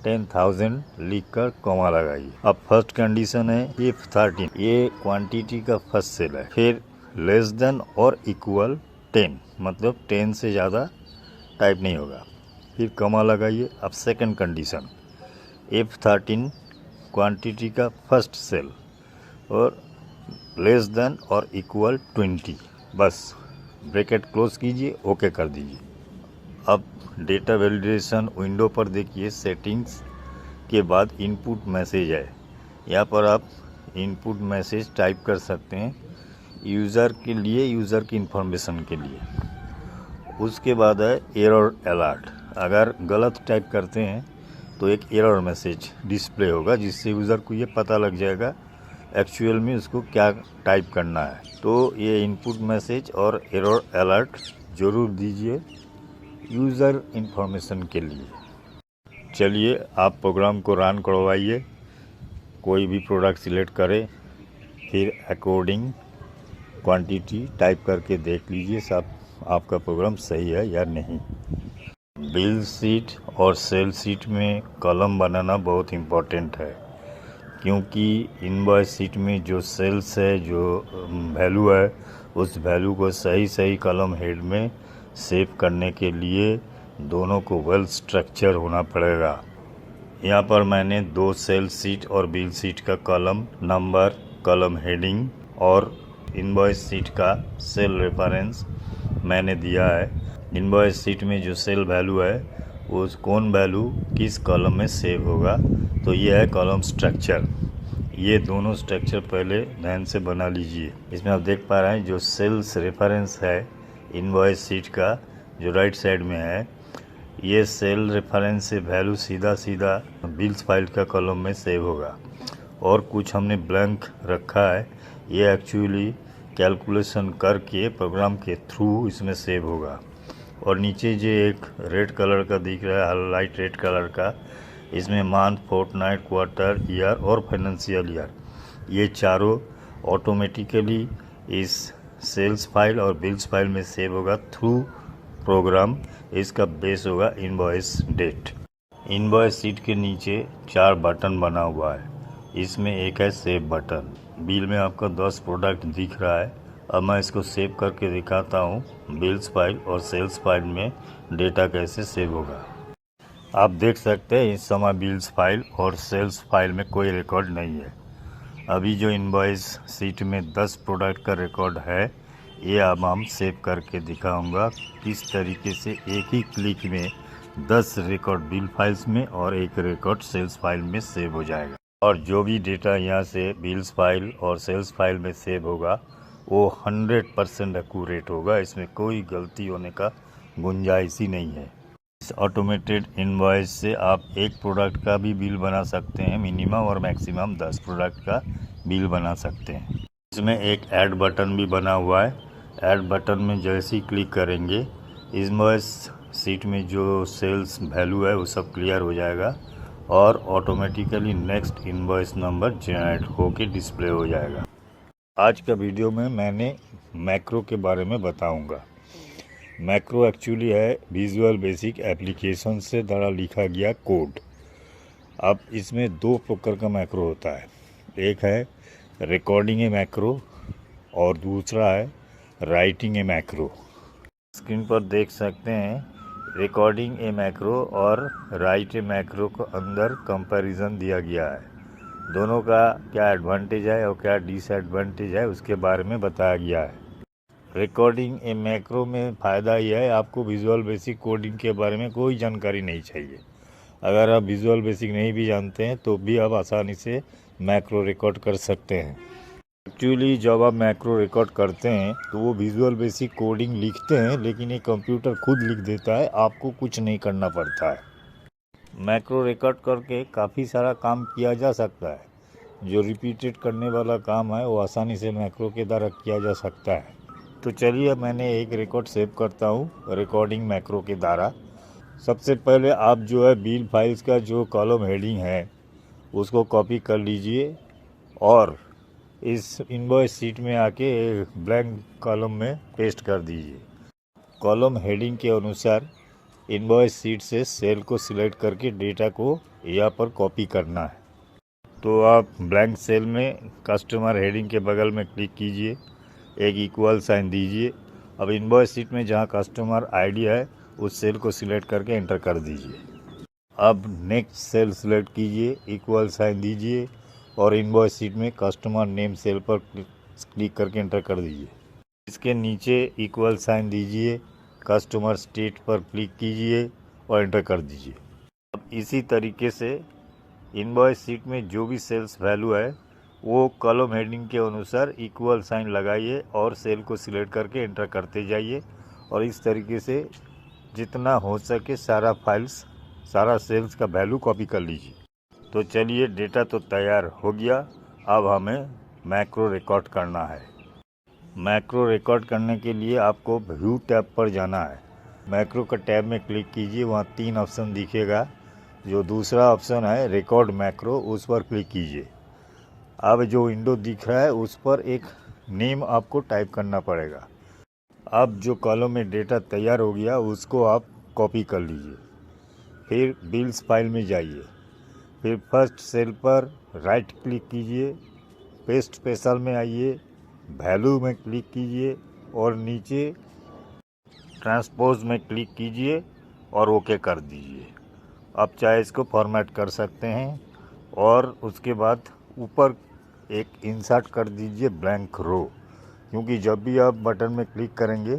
10,000 लिखकर कॉमा लगाइए। अब फर्स्ट कंडीशन है इफ 13, ये क्वांटिटी का फर्स्ट सेल है। फिर लेस देन और इक्वल 10, मतलब 10 से ज़्यादा टाइप नहीं होगा, फिर कॉमा लगाइए। अब सेकंड कंडीशन इफ 13 क्वांटिटी का फर्स्ट सेल और लेस देन और इक्वल 20, बस ब्रैकेट क्लोज कीजिए, ओके कर दीजिए। अब डेटा वैलिडेशन विंडो पर देखिए, सेटिंग्स के बाद इनपुट मैसेज है। यहाँ पर आप इनपुट मैसेज टाइप कर सकते हैं यूज़र के लिए, यूज़र की इंफॉर्मेशन के लिए। उसके बाद है एरर अलर्ट, अगर गलत टाइप करते हैं तो एक एरर मैसेज डिस्प्ले होगा जिससे यूज़र को ये पता लग जाएगा एक्चुअल में उसको क्या टाइप करना है। तो ये इनपुट मैसेज और एरर अलर्ट ज़रूर दीजिए यूज़र इंफॉर्मेशन के लिए। चलिए आप प्रोग्राम को रन करवाइए, कोई भी प्रोडक्ट सिलेक्ट करें, फिर अकॉर्डिंग क्वांटिटी टाइप करके देख लीजिए सब आपका प्रोग्राम सही है या नहीं। बिल शीट और सेल शीट में कॉलम बनाना बहुत इम्पोर्टेंट है, क्योंकि इनवॉइस शीट में जो सेल्स है, जो वैल्यू है, उस वैल्यू को सही कॉलम हेड में सेव करने के लिए दोनों को वेल स्ट्रक्चर होना पड़ेगा। यहाँ पर मैंने 2 सेल शीट और बिल शीट का कॉलम नंबर, कॉलम हेडिंग और इनवॉइस शीट का सेल रेफरेंस मैंने दिया है। इनवॉइस शीट में जो सेल वैल्यू है उस कौन वैल्यू किस कॉलम में सेव होगा, तो ये है कॉलम स्ट्रक्चर। ये दोनों स्ट्रक्चर पहले ध्यान से बना लीजिए। इसमें आप देख पा रहे हैं जो सेल्स रेफरेंस है इनवॉइस शीट का जो राइट साइड में है, ये सेल रेफरेंस से वैल्यू सीधा बिल्स फाइल का कॉलम में सेव होगा, और कुछ हमने ब्लैंक रखा है, ये एक्चुअली कैलकुलेशन करके प्रोग्राम के थ्रू इसमें सेव होगा। और नीचे जो एक रेड कलर का दिख रहा है, लाइट रेड कलर का, इसमें मंथ, फोर्टनाइट, क्वार्टर, ईयर और फाइनेंशियल ईयर, ये चारों ऑटोमेटिकली इस सेल्स फाइल और बिल्स फाइल में सेव होगा थ्रू प्रोग्राम। इसका बेस होगा इनवॉइस डेट। इनवॉइस शीट के नीचे 4 बटन बना हुआ है, इसमें एक है सेव बटन। बिल में आपका 10 प्रोडक्ट दिख रहा है। अब मैं इसको सेव करके दिखाता हूँ बिल्स फाइल और सेल्स फाइल में डेटा कैसे सेव होगा। आप देख सकते हैं इस समय बिल्स फाइल और सेल्स फाइल में कोई रिकॉर्ड नहीं है। अभी जो इनवॉइस शीट में 10 प्रोडक्ट का रिकॉर्ड है, ये अब हम सेव करके दिखाऊंगा किस तरीके से एक ही क्लिक में 10 रिकॉर्ड बिल फाइल्स में और एक रिकॉर्ड सेल्स फाइल में सेव हो जाएगा। और जो भी डेटा यहाँ से बिल्स फाइल और सेल्स फाइल में सेव होगा वो 100% एक्यूरेट होगा, इसमें कोई गलती होने का गुंजाइश ही नहीं है। इस ऑटोमेटेड इनवॉइस से आप एक प्रोडक्ट का भी बिल बना सकते हैं, मिनिमम और मैक्सिमम 10 प्रोडक्ट का बिल बना सकते हैं। इसमें एक ऐड बटन भी बना हुआ है। ऐड बटन में जैसे ही क्लिक करेंगे इनवॉइस शीट में जो सेल्स वैल्यू है वो सब क्लियर हो जाएगा और automatically next invoice number generate होके डिस्प्ले हो जाएगा। आज का वीडियो में मैंने मैक्रो के बारे में बताऊंगा। मैक्रो एक्चुअली है विजुअल बेसिक एप्लीकेशन से द्वारा लिखा गया कोड। अब इसमें 2 प्रकार का मैक्रो होता है, एक है रिकॉर्डिंग ए मैक्रो और दूसरा है राइटिंग ए मैक्रो। स्क्रीन पर देख सकते हैं रिकॉर्डिंग ए मैक्रो और राइट ए मैक्रो को अंदर कंपैरिजन दिया गया है। दोनों का क्या एडवांटेज है और क्या डिसएडवांटेज है उसके बारे में बताया गया है। रिकॉर्डिंग ए मैक्रो में फ़ायदा यह है आपको विजुअल बेसिक कोडिंग के बारे में कोई जानकारी नहीं चाहिए। अगर आप विजुअल बेसिक नहीं भी जानते हैं तो भी आप आसानी से मैक्रो रिकॉर्ड कर सकते हैं। एक्चुअली जब आप मैक्रो रिकॉर्ड करते हैं तो वो विजुअल बेसिक कोडिंग लिखते हैं, लेकिन ये कंप्यूटर खुद लिख देता है, आपको कुछ नहीं करना पड़ता है। मैक्रो रिकॉर्ड करके काफ़ी सारा काम किया जा सकता है। जो रिपीटेड करने वाला काम है वो आसानी से मैक्रो के द्वारा किया जा सकता है। तो चलिए मैंने एक रिकॉर्ड सेव करता हूँ रिकॉर्डिंग मैक्रो के द्वारा। सबसे पहले आप जो है बिल फाइल्स का जो कॉलम हेडिंग है उसको कॉपी कर लीजिए और इस इनवॉइस शीट में आके ब्लैंक कॉलम में पेस्ट कर दीजिए। कॉलम हेडिंग के अनुसार इनवॉइस शीट से सेल को सिलेक्ट करके डेटा को यहाँ पर कॉपी करना है। तो आप ब्लैंक सेल में कस्टमर हेडिंग के बगल में क्लिक कीजिए, एक इक्वल साइन दीजिए। अब इनवॉइस शीट में जहाँ कस्टमर आईडी है उस सेल को सिलेक्ट करके एंटर कर दीजिए। अब नेक्स्ट सेल सिलेक्ट कीजिए, इक्वल साइन दीजिए और इनवॉइस शीट में कस्टमर नेम सेल पर क्लिक करके एंटर कर दीजिए। इसके नीचे इक्वल साइन दीजिए, कस्टमर स्टेट पर क्लिक कीजिए और एंटर कर दीजिए। अब इसी तरीके से इनवॉइस शीट में जो भी सेल्स वैल्यू है वो कॉलम हेडिंग के अनुसार इक्वल साइन लगाइए और सेल को सिलेक्ट करके एंटर करते जाइए और इस तरीके से जितना हो सके सारा फाइल्स सारा सेल्स का वैल्यू कॉपी कर लीजिए। तो चलिए डेटा तो तैयार हो गया, अब हमें मैक्रो रिकॉर्ड करना है। मैक्रो रिकॉर्ड करने के लिए आपको व्यू टैब पर जाना है। मैक्रो का टैब में क्लिक कीजिए, वहाँ 3 ऑप्शन दिखेगा। जो दूसरा ऑप्शन है रिकॉर्ड मैक्रो, उस पर क्लिक कीजिए। अब जो विंडो दिख रहा है उस पर एक नेम आपको टाइप करना पड़ेगा। अब जो कॉलम में डेटा तैयार हो गया उसको आप कॉपी कर लीजिए। फिर बिल्स फाइल में जाइए, फिर फर्स्ट सेल पर राइट क्लिक कीजिए, पेस्ट स्पेशल में आइए, वैल्यू में क्लिक कीजिए और नीचे ट्रांसपोज में क्लिक कीजिए और ओके कर दीजिए। आप चाहे इसको फॉर्मेट कर सकते हैं और उसके बाद ऊपर एक इंसर्ट कर दीजिए ब्लैंक रो, क्योंकि जब भी आप बटन में क्लिक करेंगे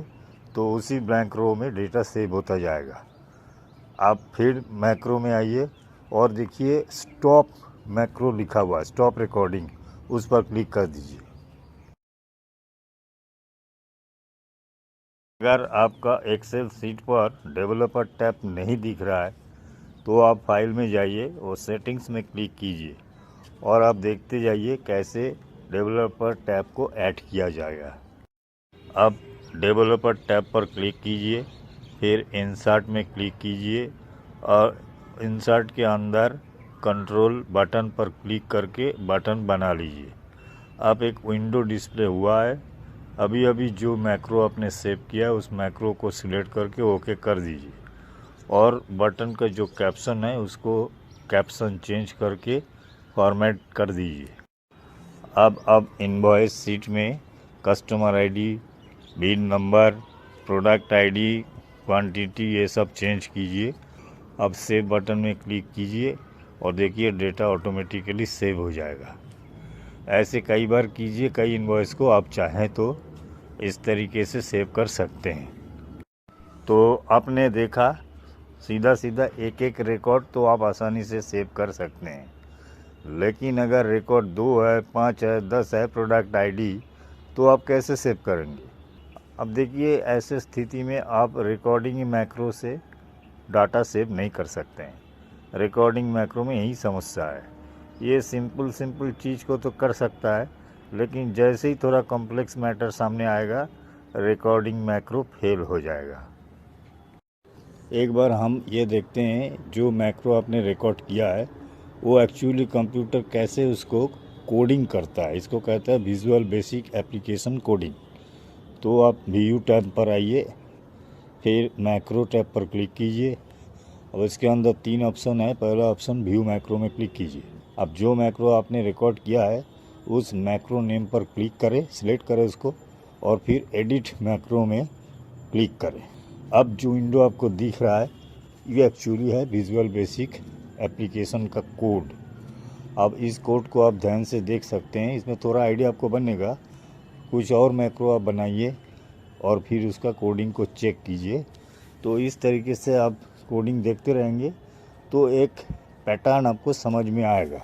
तो उसी ब्लैंक रो में डेटा सेव होता जाएगा। आप फिर मैक्रो में आइए और देखिए स्टॉप मैक्रो लिखा हुआ है, स्टॉप रिकॉर्डिंग, उस पर क्लिक कर दीजिए। अगर आपका एक्सेल शीट पर डेवलपर टैब नहीं दिख रहा है तो आप फाइल में जाइए और सेटिंग्स में क्लिक कीजिए और आप देखते जाइए कैसे डेवलपर टैब को ऐड किया जाएगा। अब डेवलपर टैब पर क्लिक कीजिए, फिर इंसर्ट में क्लिक कीजिए और इंसर्ट के अंदर कंट्रोल बटन पर क्लिक करके बटन बना लीजिए। अब एक विंडो डिस्प्ले हुआ है। अभी अभी जो मैक्रो आपने सेव किया है उस मैक्रो को सिलेक्ट करके ओके कर दीजिए और बटन का जो कैप्शन है उसको कैप्शन चेंज करके फॉर्मेट कर दीजिए। अब इनवॉइस शीट में customer ID, bill number, product ID, quantity ये सब चेंज कीजिए। अब सेव बटन में क्लिक कीजिए और देखिए डेटा ऑटोमेटिकली सेव हो जाएगा। ऐसे कई बार कीजिए, कई इनवॉइस को आप चाहें तो इस तरीके से सेव कर सकते हैं। तो आपने देखा सीधा सीधा एक एक रिकॉर्ड तो आप आसानी से सेव कर सकते हैं, लेकिन अगर रिकॉर्ड 2 है, 5 है, 10 है प्रोडक्ट आईडी तो आप कैसे सेव करेंगे। अब देखिए ऐसे स्थिति में आप रिकॉर्डिंग मैक्रो से डाटा सेव नहीं कर सकते हैं। रिकॉर्डिंग मैक्रो में यही समस्या है। ये सिंपल चीज़ को तो कर सकता है, लेकिन जैसे ही थोड़ा कॉम्प्लेक्स मैटर सामने आएगा रिकॉर्डिंग मैक्रो फेल हो जाएगा। एक बार हम ये देखते हैं जो मैक्रो आपने रिकॉर्ड किया है वो एक्चुअली कंप्यूटर कैसे उसको कोडिंग करता है। इसको कहता है विजुअल बेसिक एप्लीकेशन कोडिंग। तो आप व्यू टैब पर आइए, फिर मैक्रो टैब पर क्लिक कीजिए। अब इसके अंदर 3 ऑप्शन है। पहला ऑप्शन व्यू मैक्रो में क्लिक कीजिए। अब जो मैक्रो आपने रिकॉर्ड किया है उस मैक्रो नेम पर क्लिक करें, सिलेक्ट करें उसको और फिर एडिट मैक्रो में क्लिक करें। अब जो विंडो आपको दिख रहा है ये एक्चुअली है विजुअल बेसिक एप्लीकेशन का कोड। अब इस कोड को आप ध्यान से देख सकते हैं, इसमें थोड़ा आइडिया आपको बनेगा। कुछ और मैक्रो आप बनाइए और फिर उसका कोडिंग को चेक कीजिए। तो इस तरीके से आप कोडिंग देखते रहेंगे तो एक पैटर्न आपको समझ में आएगा।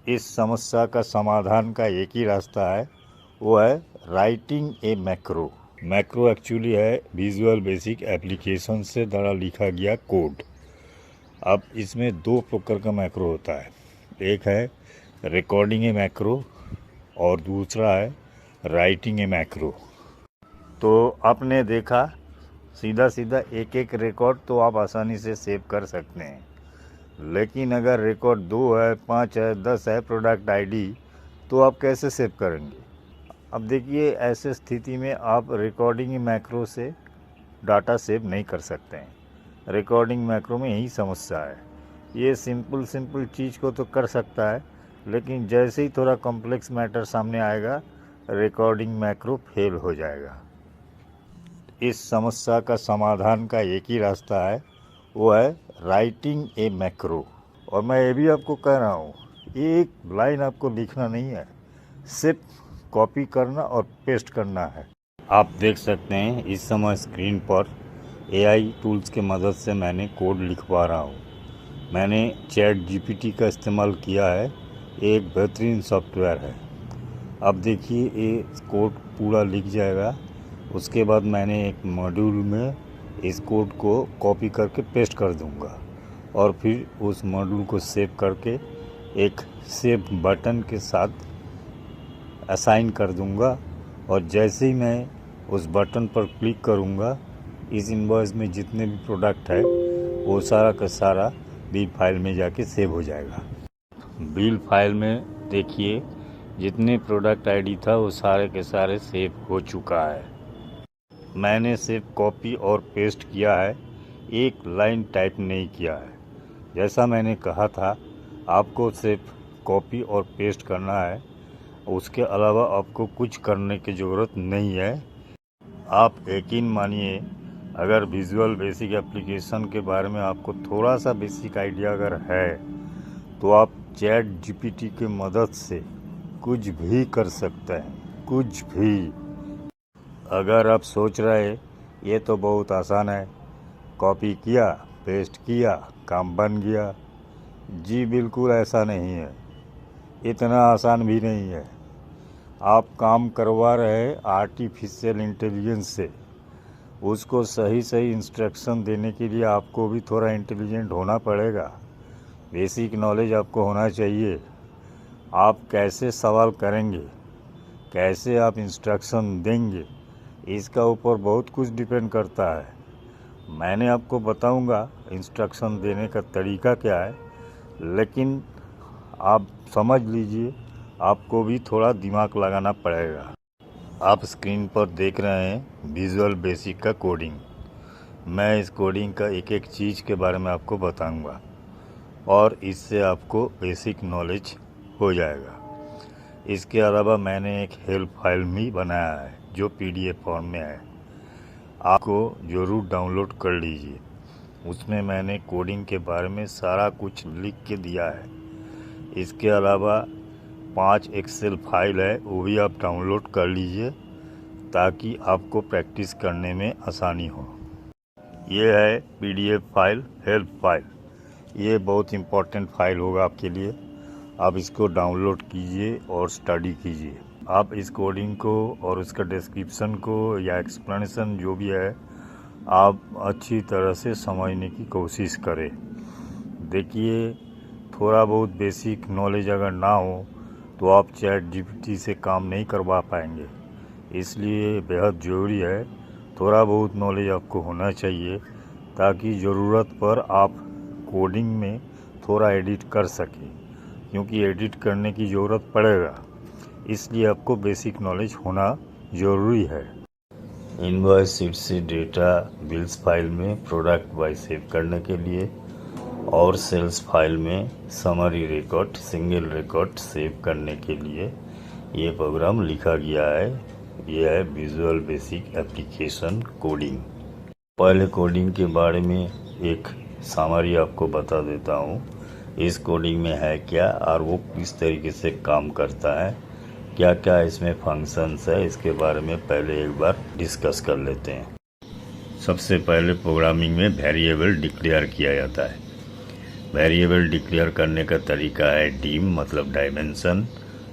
इस समस्या का समाधान का एक ही रास्ता है, वो है writing a macro. Macro actually है विजुअल बेसिक एप्लीकेशन से द्वारा लिखा गया कोड। अब इसमें दो प्रकार का मैक्रो होता है, एक है रिकॉर्डिंग ए मैक्रो और दूसरा है राइटिंग ए मैक्रो। तो आपने देखा सीधा सीधा एक एक रिकॉर्ड तो आप आसानी से सेव कर सकते हैं, लेकिन अगर रिकॉर्ड 2 है, 5 है, 10 है प्रोडक्ट आईडी, तो आप कैसे सेव करेंगे? अब देखिए ऐसे स्थिति में आप रिकॉर्डिंग मैक्रो से डाटा सेव नहीं कर सकते हैं। रिकॉर्डिंग मैक्रो में यही समस्या है। ये सिंपल चीज़ को तो कर सकता है, लेकिन जैसे ही थोड़ा कॉम्प्लेक्स मैटर सामने आएगा रिकॉर्डिंग मैक्रो फेल हो जाएगा। इस समस्या का समाधान का एक ही रास्ता है, वो है राइटिंग ए मैक्रो। और मैं ये भी आपको कह रहा हूँ, एक लाइन आपको लिखना नहीं है, सिर्फ कॉपी करना और पेस्ट करना है। आप देख सकते हैं इस समय स्क्रीन पर एआई टूल्स के मदद से मैंने कोड लिखवा रहा हूँ। मैंने चैट जीपीटी का इस्तेमाल किया है, एक बेहतरीन सॉफ्टवेयर है। अब देखिए ये कोड पूरा लिख जाएगा। उसके बाद मैंने एक मॉड्यूल में इस कोड को कॉपी करके पेस्ट कर दूंगा और फिर उस मॉड्यूल को सेव करके एक सेव बटन के साथ असाइन कर दूंगा। और जैसे ही मैं उस बटन पर क्लिक करूंगा, इस इनवॉइस में जितने भी प्रोडक्ट है वो सारा का सारा बिल फाइल में जाके सेव हो जाएगा। बिल फाइल में देखिए जितने प्रोडक्ट आईडी था वो सारे के सारे सेव हो चुका है। मैंने सिर्फ कॉपी और पेस्ट किया है, एक लाइन टाइप नहीं किया है। जैसा मैंने कहा था आपको सिर्फ कॉपी और पेस्ट करना है, उसके अलावा आपको कुछ करने की ज़रूरत नहीं है। आप यकीन मानिए, अगर विजुअल बेसिक एप्लीकेशन के बारे में आपको थोड़ा सा बेसिक आइडिया अगर है तो आप चैट जीपीटी की मदद से कुछ भी कर सकते हैं, कुछ भी। अगर आप सोच रहे ये तो बहुत आसान है, कॉपी किया पेस्ट किया काम बन गया, जी बिल्कुल ऐसा नहीं है, इतना आसान भी नहीं है। आप काम करवा रहे आर्टिफिशियल इंटेलिजेंस से, उसको सही इंस्ट्रक्शन देने के लिए आपको भी थोड़ा इंटेलिजेंट होना पड़ेगा, बेसिक नॉलेज आपको होना चाहिए। आप कैसे सवाल करेंगे, कैसे आप इंस्ट्रक्शन देंगे, इसका ऊपर बहुत कुछ डिपेंड करता है। मैंने आपको बताऊंगा इंस्ट्रक्शन देने का तरीका क्या है, लेकिन आप समझ लीजिए आपको भी थोड़ा दिमाग लगाना पड़ेगा। आप स्क्रीन पर देख रहे हैं विजुअल बेसिक का कोडिंग। मैं इस कोडिंग का एक एक चीज़ के बारे में आपको बताऊंगा और इससे आपको बेसिक नॉलेज हो जाएगा। इसके अलावा मैंने एक हेल्प फाइल भी बनाया है जो पीडीएफ फॉर्म में है, आपको ज़रूर डाउनलोड कर लीजिए। उसमें मैंने कोडिंग के बारे में सारा कुछ लिख के दिया है। इसके अलावा 5 एक्सेल फाइल है, वो भी आप डाउनलोड कर लीजिए ताकि आपको प्रैक्टिस करने में आसानी हो। ये है पीडीएफ फाइल, हेल्प फाइल। ये बहुत इम्पोर्टेंट फाइल होगा आपके लिए। आप इसको डाउनलोड कीजिए और स्टडी कीजिए। आप इस कोडिंग को और उसका डिस्क्रिप्शन को या एक्सप्लेनेशन जो भी है आप अच्छी तरह से समझने की कोशिश करें। देखिए थोड़ा बहुत बेसिक नॉलेज अगर ना हो तो आप चैट जीपीटी से काम नहीं करवा पाएंगे, इसलिए बेहद ज़रूरी है थोड़ा बहुत नॉलेज आपको होना चाहिए ताकि ज़रूरत पर आप कोडिंग में थोड़ा एडिट कर सकें, क्योंकि एडिट करने की ज़रूरत पड़ेगा, इसलिए आपको बेसिक नॉलेज होना ज़रूरी है। इनवॉइस शीट से डेटा बिल्स फाइल में प्रोडक्ट वाइज सेव करने के लिए और सेल्स फाइल में summary record, single record save करने के लिए ये प्रोग्राम लिखा गया है। ये है विजुअल बेसिक एप्लीकेशन कोडिंग। पहले कोडिंग के बारे में एक सामरी आपको बता देता हूँ। इस कोडिंग में है क्या और वो किस तरीके से काम करता है, क्या क्या इसमें फंक्शंस है, इसके बारे में पहले एक बार डिस्कस कर लेते हैं। सबसे पहले प्रोग्रामिंग में वेरिएबल डिक्लेयर किया जाता है। वेरिएबल डिक्लेयर करने का तरीका है डीम मतलब डायमेंशन,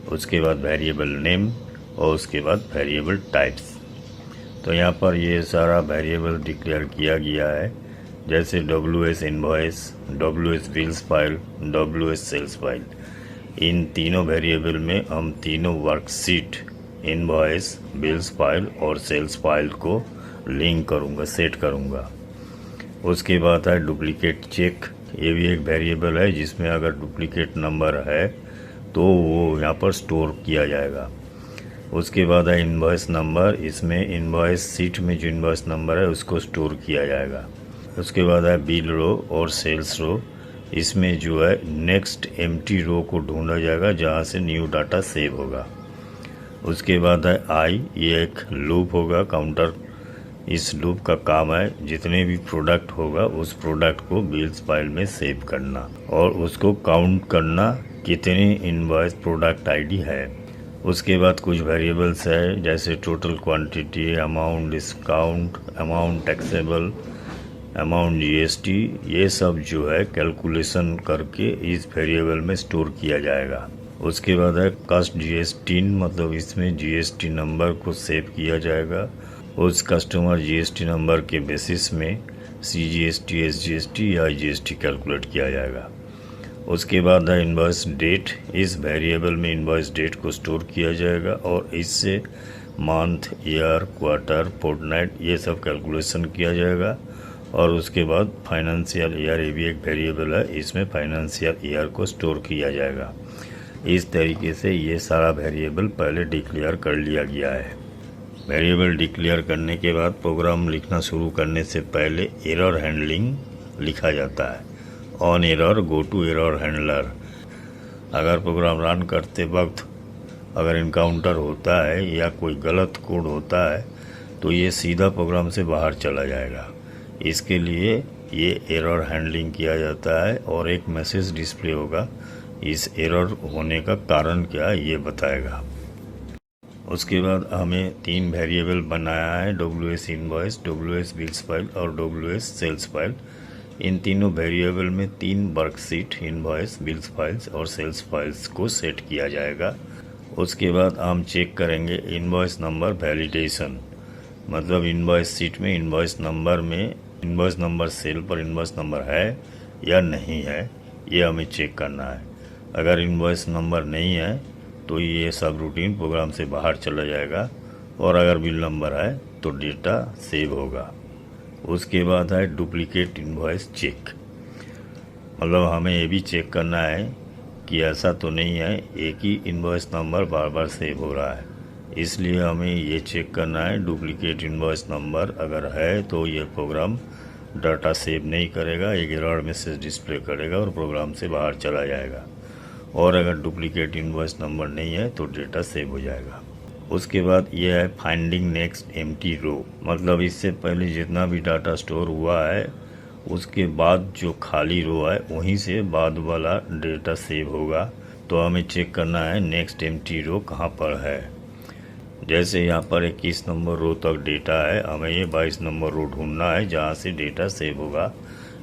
उसके बाद वेरिएबल नेम और उसके बाद वेरिएबल टाइप्स। तो यहाँ पर ये सारा वेरिएबल डिक्लेयर किया गया है, जैसे WS invoice, WS bills file, WS sales file. इन तीनों वेरिएबल में हम तीनों वर्कशीट इनवॉइस, बिल्स फाइल और सेल्स फाइल को लिंक करूँगा, सेट करूँगा। उसके बाद है डुप्लीकेट चेक। ये भी एक वेरिएबल है जिसमें अगर डुप्लीकेट नंबर है तो वो यहाँ पर स्टोर किया जाएगा। उसके बाद है इनवॉइस नंबर। इसमें इनवॉइस सीट में जो इनवॉइस नंबर है उसको स्टोर किया जाएगा। उसके बाद है बिल रो और सेल्स रो। इसमें जो है नेक्स्ट एम्प्टी रो को ढूंढा जाएगा जहाँ से न्यू डाटा सेव होगा। उसके बाद है आई, ये एक लूप होगा, काउंटर। इस लूप का काम है जितने भी प्रोडक्ट होगा उस प्रोडक्ट को बिल्स फाइल में सेव करना और उसको काउंट करना कितनी इनवॉइस प्रोडक्ट आईडी है। उसके बाद कुछ वेरिएबल्स है जैसे total quantity, amount discount, amount taxable, amount GST। ये सब जो है कैलकुलेशन करके इस वेरिएबल में स्टोर किया जाएगा। उसके बाद है कास्ट GST मतलब इसमें GST नंबर को सेव किया जाएगा। उस कस्टमर GST नंबर के बेसिस में CGST, SGST या GST कैलकुलेट किया जाएगा। उसके बाद है इनवॉइस डेट। इस वेरिएबल में इनवॉइस डेट को स्टोर किया जाएगा और इससे मंथ, ईयर, क्वार्टर, फोर्टनाइट ये सब कैलकुलेशन किया जाएगा। और उसके बाद फाइनेंशियल ईयर, ये भी एक वेरिएबल है, इसमें फाइनेंशियल ईयर को स्टोर किया जाएगा। इस तरीके से ये सारा वेरिएबल पहले डिक्लेयर कर लिया गया है। वेरिएबल डिक्लेयर करने के बाद प्रोग्राम लिखना शुरू करने से पहले एरर हैंडलिंग लिखा जाता है। On error go to error handler. अगर प्रोग्राम रन करते वक्त अगर इनकाउंटर होता है या कोई गलत कोड होता है तो ये सीधा प्रोग्राम से बाहर चला जाएगा। इसके लिए ये एरर हैंडलिंग किया जाता है और एक मैसेज डिस्प्ले होगा, इस एरर होने का कारण क्या है ये बताएगा। उसके बाद हमें 3 वेरिएबल बनाया है, WS invoice, WS bills file और WS सेल्स फाइल। इन तीनों वेरिएबल में 3 वर्कशीट इनवॉइस, बिल्स फाइल्स और सेल्स फाइल्स को सेट किया जाएगा। उसके बाद हम चेक करेंगे इनवॉइस नंबर वैलिडेशन, मतलब इनवॉइस सीट में इनवॉइस नंबर सेल पर इनवॉइस नंबर है या नहीं है, ये हमें चेक करना है। अगर इनवॉइस नंबर नहीं है तो ये सब रूटीन प्रोग्राम से बाहर चला जाएगा और अगर बिल नंबर है तो डेटा सेव होगा। उसके बाद है डुप्लीकेट इनवॉइस चेक, मतलब हमें ये भी चेक करना है कि ऐसा तो नहीं है एक ही इनवॉइस नंबर बार बार सेव हो रहा है। इसलिए हमें ये चेक करना है डुप्लीकेट इनवॉइस नंबर अगर है तो ये प्रोग्राम डाटा सेव नहीं करेगा, एक एरर मैसेज डिस्प्ले करेगा और प्रोग्राम से बाहर चला जाएगा। और अगर डुप्लीकेट इनवॉइस नंबर नहीं है तो डेटा सेव हो जाएगा। उसके बाद ये है फाइंडिंग नेक्स्ट एम्प्टी रो, मतलब इससे पहले जितना भी डाटा स्टोर हुआ है उसके बाद जो खाली रो है वहीं से बाद वाला डेटा सेव होगा। तो हमें चेक करना है नेक्स्ट एम्प्टी रो कहाँ पर है। जैसे यहाँ पर 21 नंबर रो तक डेटा है, हमें ये 22 नंबर रो ढूंढना है जहाँ से डेटा सेव होगा।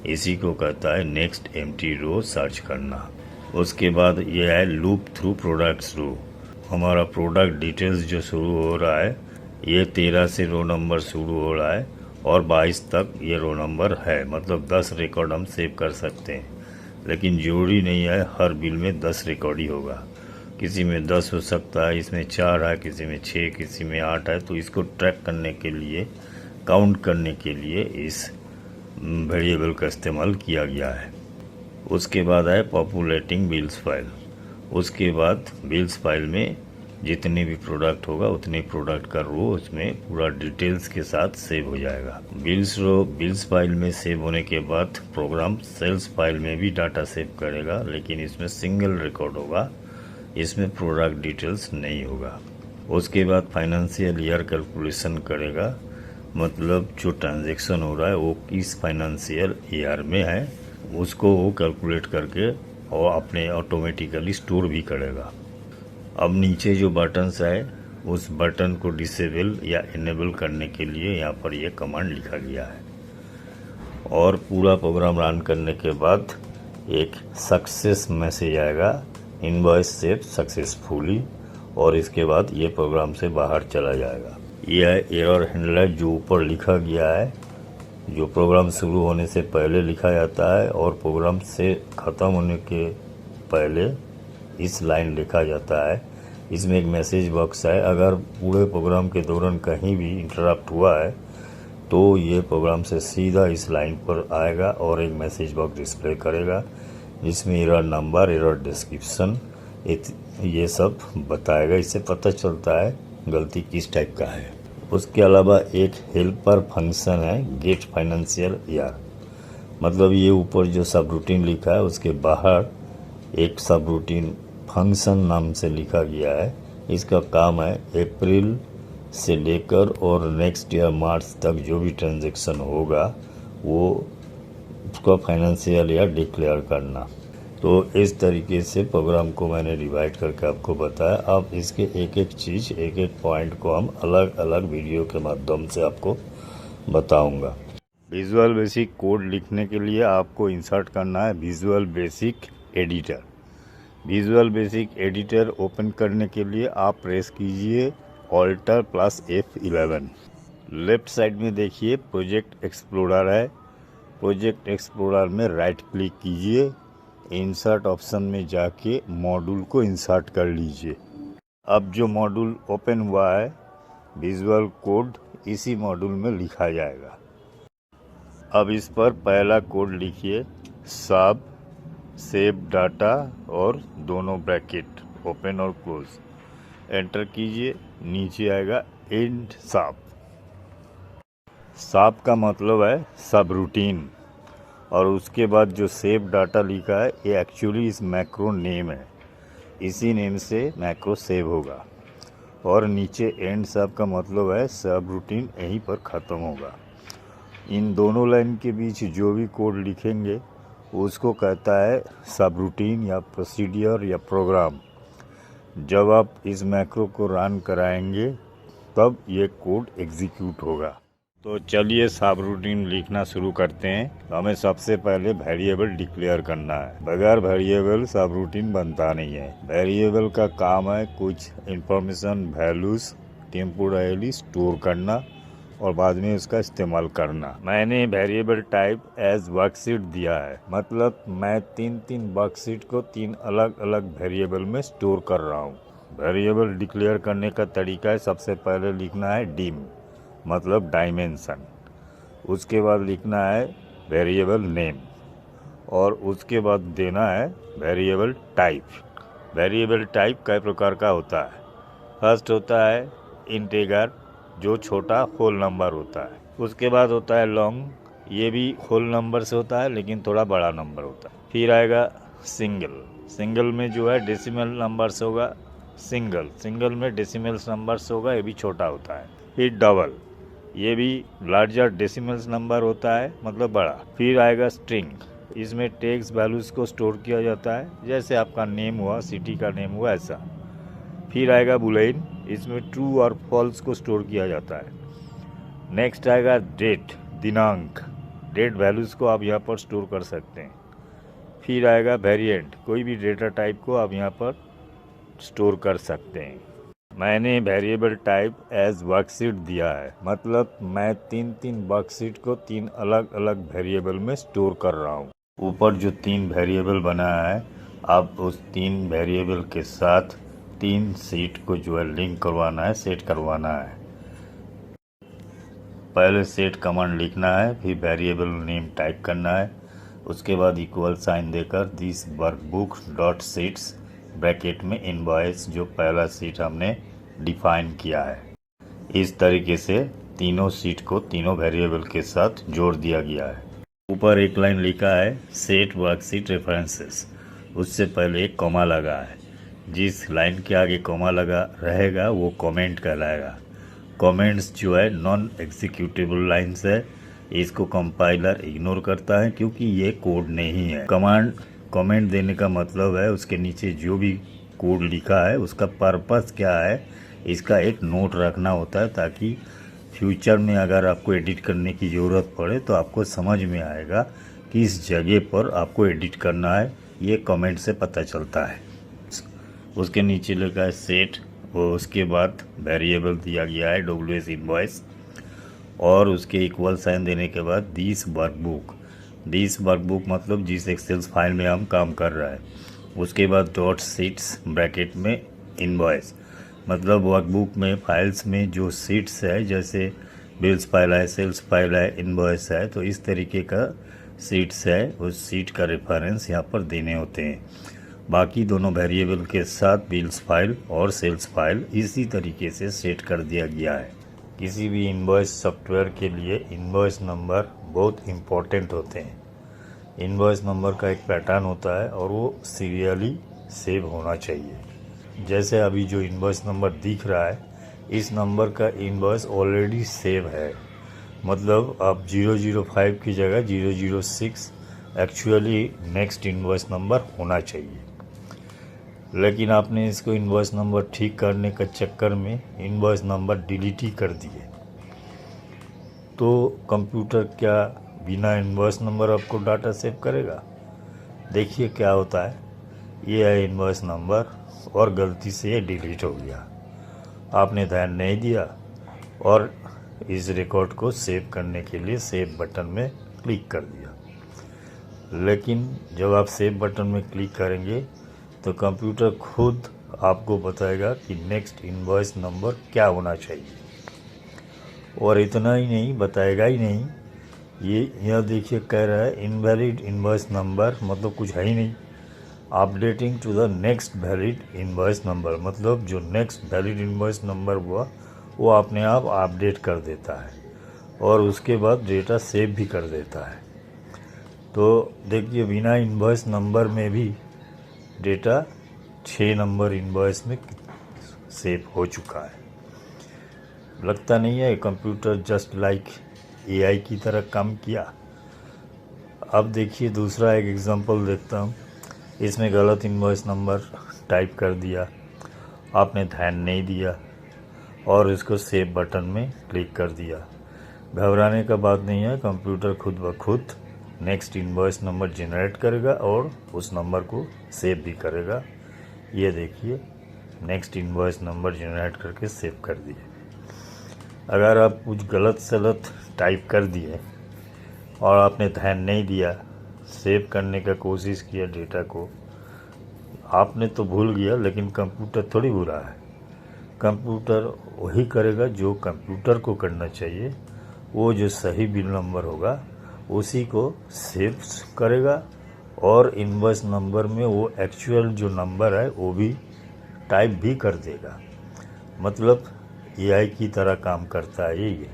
इसी को कहता है नेक्स्ट एम्प्टी रो सर्च करना। उसके बाद ये है लूप थ्रू प्रोडक्ट्स रो, हमारा प्रोडक्ट डिटेल्स जो शुरू हो रहा है ये 13 से रो नंबर शुरू हो रहा है और 22 तक ये रो नंबर है, मतलब 10 रिकॉर्ड हम सेव कर सकते हैं। लेकिन जरूरी नहीं है हर बिल में 10 रिकॉर्ड ही होगा, किसी में 10 हो सकता है, इसमें 4 है, किसी में 6, किसी में 8 है। तो इसको ट्रैक करने के लिए, काउंट करने के लिए इस वेरिएबल का इस्तेमाल किया गया है। उसके बाद है पॉपुलेटिंग बिल्स फाइल। उसके बाद बिल्स फाइल में जितने भी प्रोडक्ट होगा उतने प्रोडक्ट का रो उसमें पूरा डिटेल्स के साथ सेव हो जाएगा। बिल्स फाइल में सेव होने के बाद प्रोग्राम सेल्स फाइल में भी डाटा सेव करेगा, लेकिन इसमें सिंगल रिकॉर्ड होगा, इसमें प्रोडक्ट डिटेल्स नहीं होगा। उसके बाद फाइनेंशियल ईयर कैलकुलेशन करेगा, मतलब जो ट्रांजैक्शन हो रहा है वो किस फाइनेंशियल ईयर में है उसको वो कैलकुलेट करके और अपने ऑटोमेटिकली स्टोर भी करेगा। अब नीचे जो बटन्स है उस बटन को डिसेबल या इनेबल करने के लिए यहाँ पर ये कमांड लिखा गया है। और पूरा प्रोग्राम रन करने के बाद एक सक्सेस मैसेज आएगा, इनवॉइस सेव सक्सेसफुली, और इसके बाद ये प्रोग्राम से बाहर चला जाएगा। यह एरर हैंडलर जो ऊपर लिखा गया है, जो प्रोग्राम शुरू होने से पहले लिखा जाता है और प्रोग्राम से ख़त्म होने के पहले इस लाइन लिखा जाता है। इसमें एक मैसेज बॉक्स है, अगर पूरे प्रोग्राम के दौरान कहीं भी इंटरप्ट हुआ है तो ये प्रोग्राम से सीधा इस लाइन पर आएगा और एक मैसेज बॉक्स डिस्प्ले करेगा जिसमें एरर नंबर, एरर डिस्क्रिप्शन ये सब बताएगा। इससे पता चलता है गलती किस टाइप का है। उसके अलावा एक हेल्पर फंक्शन है, गेट फाइनेंशियल ईयर, मतलब ये ऊपर जो सब रूटीन लिखा है उसके बाहर एक सब रूटीन फंक्शन नाम से लिखा गया है। इसका काम है अप्रैल से लेकर और नेक्स्ट ईयर मार्च तक जो भी ट्रांजैक्शन होगा वो उसका फाइनेंशियल ईयर डिक्लेयर करना। तो इस तरीके से प्रोग्राम को मैंने डिवाइड करके आपको बताया। अब इसके एक एक चीज़, एक एक पॉइंट को हम अलग अलग वीडियो के माध्यम से आपको बताऊंगा। विजुअल बेसिक कोड लिखने के लिए आपको इंसर्ट करना है visual basic editor. Visual basic editor open करने के लिए आप प्रेस कीजिए alter plus F11। Left side में देखिए प्रोजेक्ट एक्सप्लोरर है। प्रोजेक्ट एक्सप्लोरर में राइट क्लिक कीजिए, इंसर्ट ऑप्शन में जाके मॉड्यूल को इंसर्ट कर लीजिए। अब जो मॉड्यूल ओपन हुआ है विजुअल कोड इसी मॉड्यूल में लिखा जाएगा। अब इस पर पहला कोड लिखिए, सब सेव डाटा और दोनों ब्रैकेट ओपन और क्लोज, एंटर कीजिए। नीचे आएगा एंड सब। सब का मतलब है सब रूटीन, और उसके बाद जो सेव डाटा लिखा है ये एक्चुअली इस मैक्रो नेम है, इसी नेम से मैक्रो सेव होगा। और नीचे एंड सब का मतलब है सब रूटीन यहीं पर ख़त्म होगा। इन दोनों लाइन के बीच जो भी कोड लिखेंगे उसको कहता है सब रूटीन या प्रोसीडियर या प्रोग्राम। जब आप इस मैक्रो को रन कराएंगे तब ये कोड एग्जीक्यूट होगा। तो चलिए सब रूटीन लिखना शुरू करते हैं। हमें सबसे पहले वेरिएबल डिक्लेयर करना है। बगैर वेरिएबल सब रूटीन बनता नहीं है। वेरिएबल का काम है कुछ इंफॉर्मेशन, वैल्यूज टेम्पोरली स्टोर करना और बाद में उसका इस्तेमाल करना। मैंने वेरिएबल टाइप एज वर्कशीट दिया है, मतलब मैं तीन वर्कशीट को 3 अलग अलग वेरिएबल में स्टोर कर रहा हूँ। वेरिएबल डिक्लेयर करने का तरीका है, सबसे पहले लिखना है डिम, मतलब डायमेंशन। उसके बाद लिखना है वेरिएबल नेम और उसके बाद देना है वेरिएबल टाइप। वेरिएबल टाइप कई प्रकार का होता है। फर्स्ट होता है इंटीजर, जो छोटा होल नंबर होता है। उसके बाद होता है लॉन्ग, ये भी होल नंबर से होता है लेकिन थोड़ा बड़ा नंबर होता है। फिर आएगा सिंगल, सिंगल में जो है डेसिमल नंबर से होगा। सिंगल में डेसिमल नंबर से होगा, ये भी छोटा होता है। फिर डबल, ये भी लार्जर डेसिमल्स नंबर होता है, मतलब बड़ा। फिर आएगा स्ट्रिंग, इसमें टेक्स्ट वैल्यूज़ को स्टोर किया जाता है, जैसे आपका नेम हुआ, सिटी का नेम हुआ, ऐसा। फिर आएगा बुलेन, इसमें ट्रू और फॉल्स को स्टोर किया जाता है। नेक्स्ट आएगा डेट, दिनांक, डेट वैल्यूज़ को आप यहाँ पर स्टोर कर सकते हैं। फिर आएगा वेरिएंट, कोई भी डेटा टाइप को आप यहाँ पर स्टोर कर सकते हैं। मैंने वेरिएबल टाइप एज वर्कशीट दिया है, मतलब मैं तीन वर्कशीट को 3 अलग अलग वेरिएबल में स्टोर कर रहा हूँ। ऊपर जो 3 वेरिएबल बनाया है, आप उस 3 वेरिएबल के साथ 3 शीट को जो है लिंक करवाना है, सेट करवाना है। पहले सेट कमांड लिखना है, फिर वेरिएबल नेम टाइप करना है, उसके बाद इक्वल साइन देकर this workbook dot sheets bracket में इनवॉइस, जो पहला शीट हमने डिफाइन किया है। इस तरीके से तीनों शीट को तीनों वेरिएबल के साथ जोड़ दिया गया है। ऊपर एक लाइन लिखा है सेट वर्कशीट रेफरेंसेस, उससे पहले एक कॉमा लगा है। जिस लाइन के आगे कॉमा लगा रहेगा वो कमेंट कहलाएगा। कमेंट्स जो है नॉन एग्जीक्यूटेबल लाइन्स है, इसको कंपाइलर इग्नोर करता है क्योंकि ये कोड नहीं है। कमेंट देने का मतलब है उसके नीचे जो भी कोड लिखा है उसका पर्पस क्या है, इसका एक नोट रखना होता है ताकि फ्यूचर में अगर आपको एडिट करने की ज़रूरत पड़े तो आपको समझ में आएगा कि इस जगह पर आपको एडिट करना है। ये कमेंट से पता चलता है। उसके नीचे लिखा है सेट, और उसके बाद वेरिएबल दिया गया है WS इनवॉइस, और उसके इक्वल साइन देने के बाद दिस वर्कबुक मतलब जिस एक्सेल फाइल में हम काम कर रहे हैं। उसके बाद डॉट सीट्स ब्रैकेट में इनवॉइस मतलब वर्कबुक में फाइल्स में जो सीट्स है, जैसे बिल्स फाइल है, सेल्स फाइल है, इनवॉइस है, तो इस तरीके का सीट्स है, उस सीट का रेफरेंस यहाँ पर देने होते हैं। बाकी दोनों वेरिएबल के साथ बिल्स फाइल और सेल्स फाइल इसी तरीके से सेट कर दिया गया है। किसी भी इनवॉइस सॉफ्टवेयर के लिए इनवॉइस नंबर बहुत इम्पोर्टेंट होते हैं। इनवॉइस नंबर का एक पैटर्न होता है और वो सीरियली सेव होना चाहिए। जैसे अभी जो इनवॉइस नंबर दिख रहा है, इस नंबर का इनवॉइस ऑलरेडी सेव है, मतलब अब 005 की जगह 006 एक्चुअली नेक्स्ट इनवॉइस नंबर होना चाहिए। लेकिन आपने इसको इनवॉइस नंबर ठीक करने के चक्कर में इनवॉइस नंबर डिलीट ही कर दिए, तो कंप्यूटर क्या बिना इनवॉइस नंबर आपको डाटा सेव करेगा? देखिए क्या होता है, ये है इनवॉइस नंबर और गलती से ये डिलीट हो गया। आपने ध्यान नहीं दिया और इस रिकॉर्ड को सेव करने के लिए सेव बटन में क्लिक कर दिया। लेकिन जब आप सेव बटन में क्लिक करेंगे तो कंप्यूटर खुद आपको बताएगा कि नेक्स्ट इनवॉइस नंबर क्या होना चाहिए। और इतना ही नहीं, बताएगा ही नहीं, ये यह देखिए कह रहा है इनवैलिड इनवॉइस नंबर, मतलब कुछ है ही नहीं। Updating to the next valid invoice number, मतलब जो नेक्स्ट वैलिड इनवॉइस नंबर हुआ वो अपने आप अपडेट कर देता है और उसके बाद डेटा सेव भी कर देता है। तो देखिए बिना इनवॉइस नंबर में भी डेटा 6 नंबर इनवॉइस में सेव हो चुका है। लगता नहीं है कंप्यूटर जस्ट लाइक AI की तरह काम किया। अब देखिए दूसरा एक एग्जांपल देखता हूँ। इसमें गलत इनवॉइस नंबर टाइप कर दिया, आपने ध्यान नहीं दिया और इसको सेव बटन में क्लिक कर दिया। घबराने का बात नहीं है, कंप्यूटर खुद ब खुद नेक्स्ट इनवॉइस नंबर जनरेट करेगा और उस नंबर को सेव भी करेगा। ये देखिए नेक्स्ट इनवॉइस नंबर जनरेट करके सेव कर दिए। अगर आप कुछ गलत सलत टाइप कर दिए और आपने ध्यान नहीं दिया, सेव करने का कोशिश किया डेटा को, आपने तो भूल गया, लेकिन कंप्यूटर थोड़ी बुरा है। कंप्यूटर वही करेगा जो कंप्यूटर को करना चाहिए। वो जो सही बिल नंबर होगा उसी को सेव करेगा और इनवॉइस नंबर में वो एक्चुअल जो नंबर है वो भी टाइप भी कर देगा। मतलब AI की तरह काम करता है ये।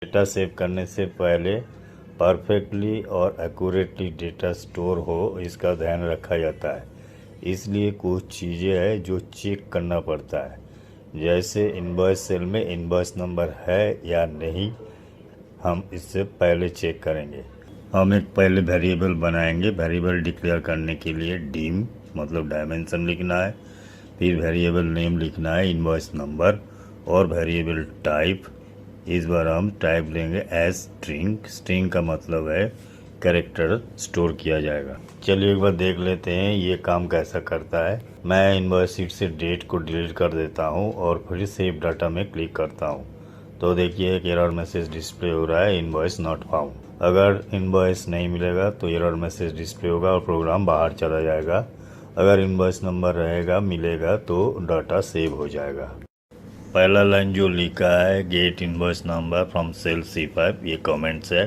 डेटा सेव करने से पहले परफेक्टली और एक्यूरेटली डेटा स्टोर हो, इसका ध्यान रखा जाता है। इसलिए कुछ चीज़ें हैं जो चेक करना पड़ता है, जैसे इनवॉइस सेल में इनवॉइस नंबर है या नहीं, हम इससे पहले चेक करेंगे। हम एक पहले वेरिएबल बनाएंगे। वेरिएबल डिक्लेयर करने के लिए डिम मतलब डायमेंशन लिखना है, फिर वेरिएबल नेम लिखना है इनवॉइस नंबर, और वेरिएबल टाइप इस बार हम टाइप लेंगे एज स्ट्रिंग। स्ट्रिंग का मतलब है कैरेक्टर स्टोर किया जाएगा। चलिए एक बार देख लेते हैं ये काम कैसा करता है। मैं इनवॉइस शीट से डेट को डिलीट कर देता हूँ और फिर सेव डाटा में क्लिक करता हूँ, तो देखिए एक एरर मैसेज डिस्प्ले हो रहा है, इनवॉइस नॉट फाउंड। अगर इनवॉइस नहीं मिलेगा तो एरर मैसेज डिस्प्ले होगा और प्रोग्राम बाहर चला जाएगा। अगर इनवॉइस नंबर रहेगा, मिलेगा, तो डाटा सेव हो जाएगा। पहला लाइन जो लिखा है get invoice number from cell C5, ये कमेंट्स है।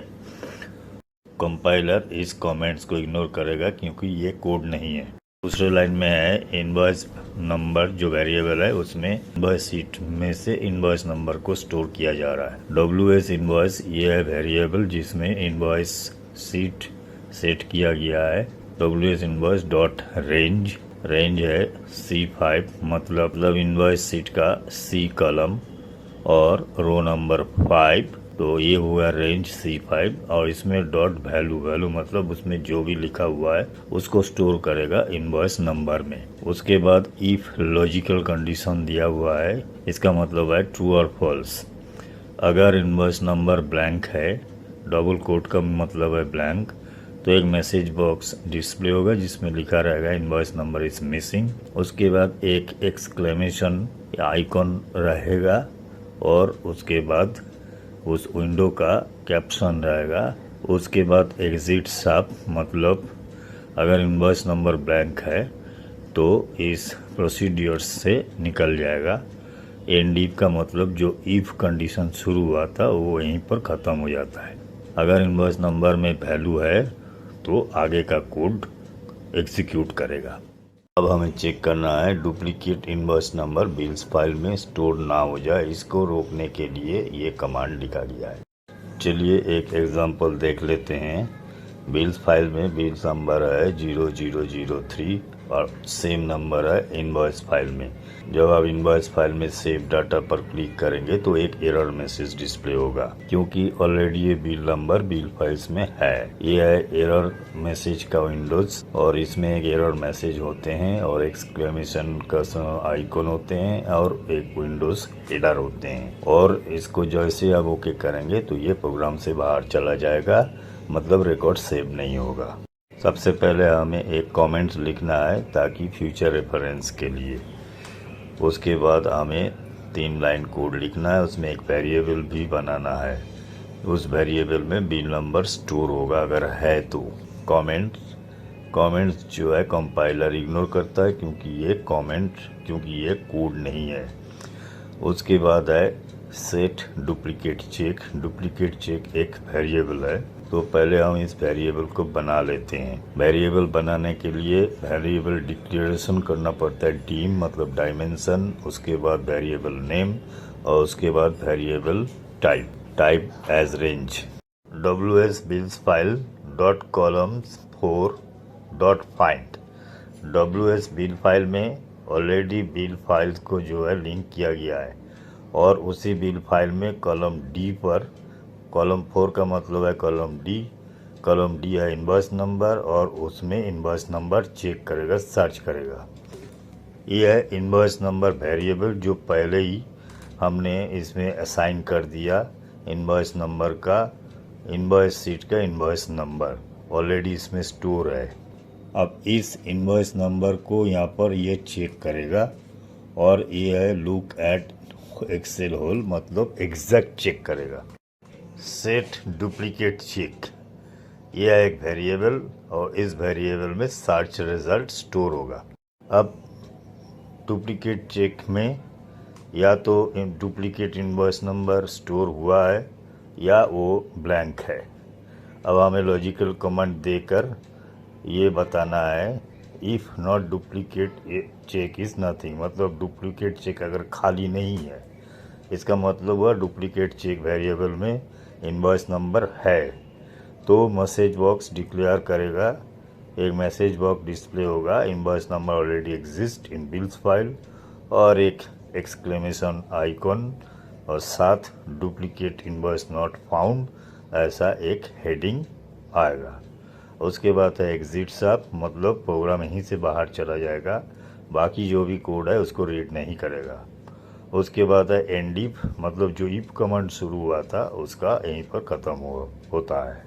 कंपाइलर इस कमेंट्स को इग्नोर करेगा क्योंकि ये कोड नहीं है। दूसरे लाइन में है इनवॉइस नंबर जो वेरिएबल है उसमें इनवॉइस शीट में से इनवॉइस नंबर को स्टोर किया जा रहा है। WS इनवॉइस ये है वेरिएबल जिसमें इनवॉइस शीट सेट किया गया है। WS invoice dot range range है C5 मतलब इनवॉइस सीट का C कॉलम और रो नंबर 5। तो ये हुआ रेंज C5 और इसमें डॉट वैल्यू मतलब उसमें जो भी लिखा हुआ है उसको स्टोर करेगा इनवॉइस नंबर में। उसके बाद इफ लॉजिकल कंडीशन दिया हुआ है, इसका मतलब है ट्रू और फॉल्स। अगर इनवॉइस नंबर ब्लैंक है, डबल कोट का मतलब है ब्लैंक, तो एक मैसेज बॉक्स डिस्प्ले होगा जिसमें लिखा रहेगा इनवॉइस नंबर इज मिसिंग। उसके बाद एक एक्सक्लेमेशन आइकॉन रहेगा और उसके बाद उस विंडो का कैप्शन रहेगा। उसके बाद एग्जिट साफ मतलब अगर इनवॉइस नंबर ब्लैंक है तो इस प्रोसीड्यूर्स से निकल जाएगा। एंड इफ का मतलब जो इफ कंडीशन शुरू हुआ था वो वहीं पर ख़त्म हो जाता है। अगर इनवॉइस नंबर में वैल्यू है तो आगे का कोड एग्जीक्यूट करेगा। अब हमें चेक करना है duplicate invoice number bills file में स्टोर ना हो जाए। इसको रोकने के लिए ये कमांड लिखा गया है। चलिए एक एग्जांपल देख लेते हैं। बिल्स फाइल में बिल्स नंबर है 0003 और सेम नंबर है इनवॉइस फाइल में। जब आप इनवॉइस फाइल में सेव डाटा पर क्लिक करेंगे तो एक एरर मैसेज डिस्प्ले होगा क्योंकि ऑलरेडी ये बिल नंबर बिल फाइल्स में है। ये है एरर मैसेज का विंडोज और इसमें एक एरर मैसेज होते हैं और एक्सक्लेमेशन का आइकॉन होते हैं और एक विंडोज एरर होते हैं। और इसको जैसे आप ओके करेंगे तो ये प्रोग्राम से बाहर चला जाएगा, मतलब रिकॉर्ड सेव नहीं होगा। सबसे पहले हमें एक कमेंट लिखना है ताकि फ्यूचर रेफरेंस के लिए। उसके बाद हमें 3 लाइन कोड लिखना है, उसमें एक वेरिएबल भी बनाना है। उस वेरिएबल में बिल नंबर स्टोर होगा अगर है तो। कमेंट्स जो है कंपाइलर इग्नोर करता है क्योंकि ये कोड नहीं है। उसके बाद है सेट डुप्लीकेट चेक एक वेरिएबल है, तो पहले हम इस वेरिएबल को बना लेते हैं। वेरिएबल बनाने के लिए वेरिएबल डिक्लेरेशन करना पड़ता है, डीम मतलब डायमेंशन, उसके बाद वेरिएबल नेम और उसके बाद variable type as range. ws bills file dot columns 4 dot find. ws bill file में ऑलरेडी बिल फाइल्स को जो है लिंक किया गया है और उसी बिल फाइल में कॉलम डी पर, कॉलम 4 का मतलब है कॉलम डी है इनवॉइस नंबर और उसमें इनवॉइस नंबर चेक करेगा, सर्च करेगा। ये है इनवॉइस नंबर वेरिएबल जो पहले ही हमने इसमें असाइन कर दिया। इनवॉइस नंबर का, इनवॉइस सीट का इनवॉइस नंबर ऑलरेडी इसमें स्टोर है। अब इस इनवॉइस नंबर को यहाँ पर ये चेक करेगा और ये है लुक एट एक्सेल होल मतलब एग्जैक्ट चेक करेगा। सेट डुप्लीकेट चेक, यह है एक वेरिएबल और इस वेरिएबल में सर्च रिजल्ट स्टोर होगा। अब डुप्लीकेट चेक में या तो डुप्लीकेट इनवॉइस नंबर स्टोर हुआ है या वो ब्लैंक है। अब हमें लॉजिकल कमांड देकर ये बताना है if not duplicate check is nothing, मतलब डुप्लीकेट चेक अगर खाली नहीं है इसका मतलब हुआ डुप्लीकेट चेक वेरिएबल में इनवॉइस नंबर है। तो मैसेज बॉक्स डिक्लेयर करेगा, एक मैसेज बॉक्स डिस्प्ले होगा invoice number already exist in bills file और एक एक्सक्लेमेशन आइकॉन और साथ डुप्लीकेट इनवॉइस नॉट फाउंड ऐसा एक हेडिंग आएगा। उसके बाद है एग्जिट साफ मतलब प्रोग्राम यहीं से बाहर चला जाएगा, बाकी जो भी कोड है उसको रीड नहीं करेगा। उसके बाद है एंड इफ मतलब जो इफ कमांड शुरू हुआ था उसका यहीं पर ख़त्म होता है।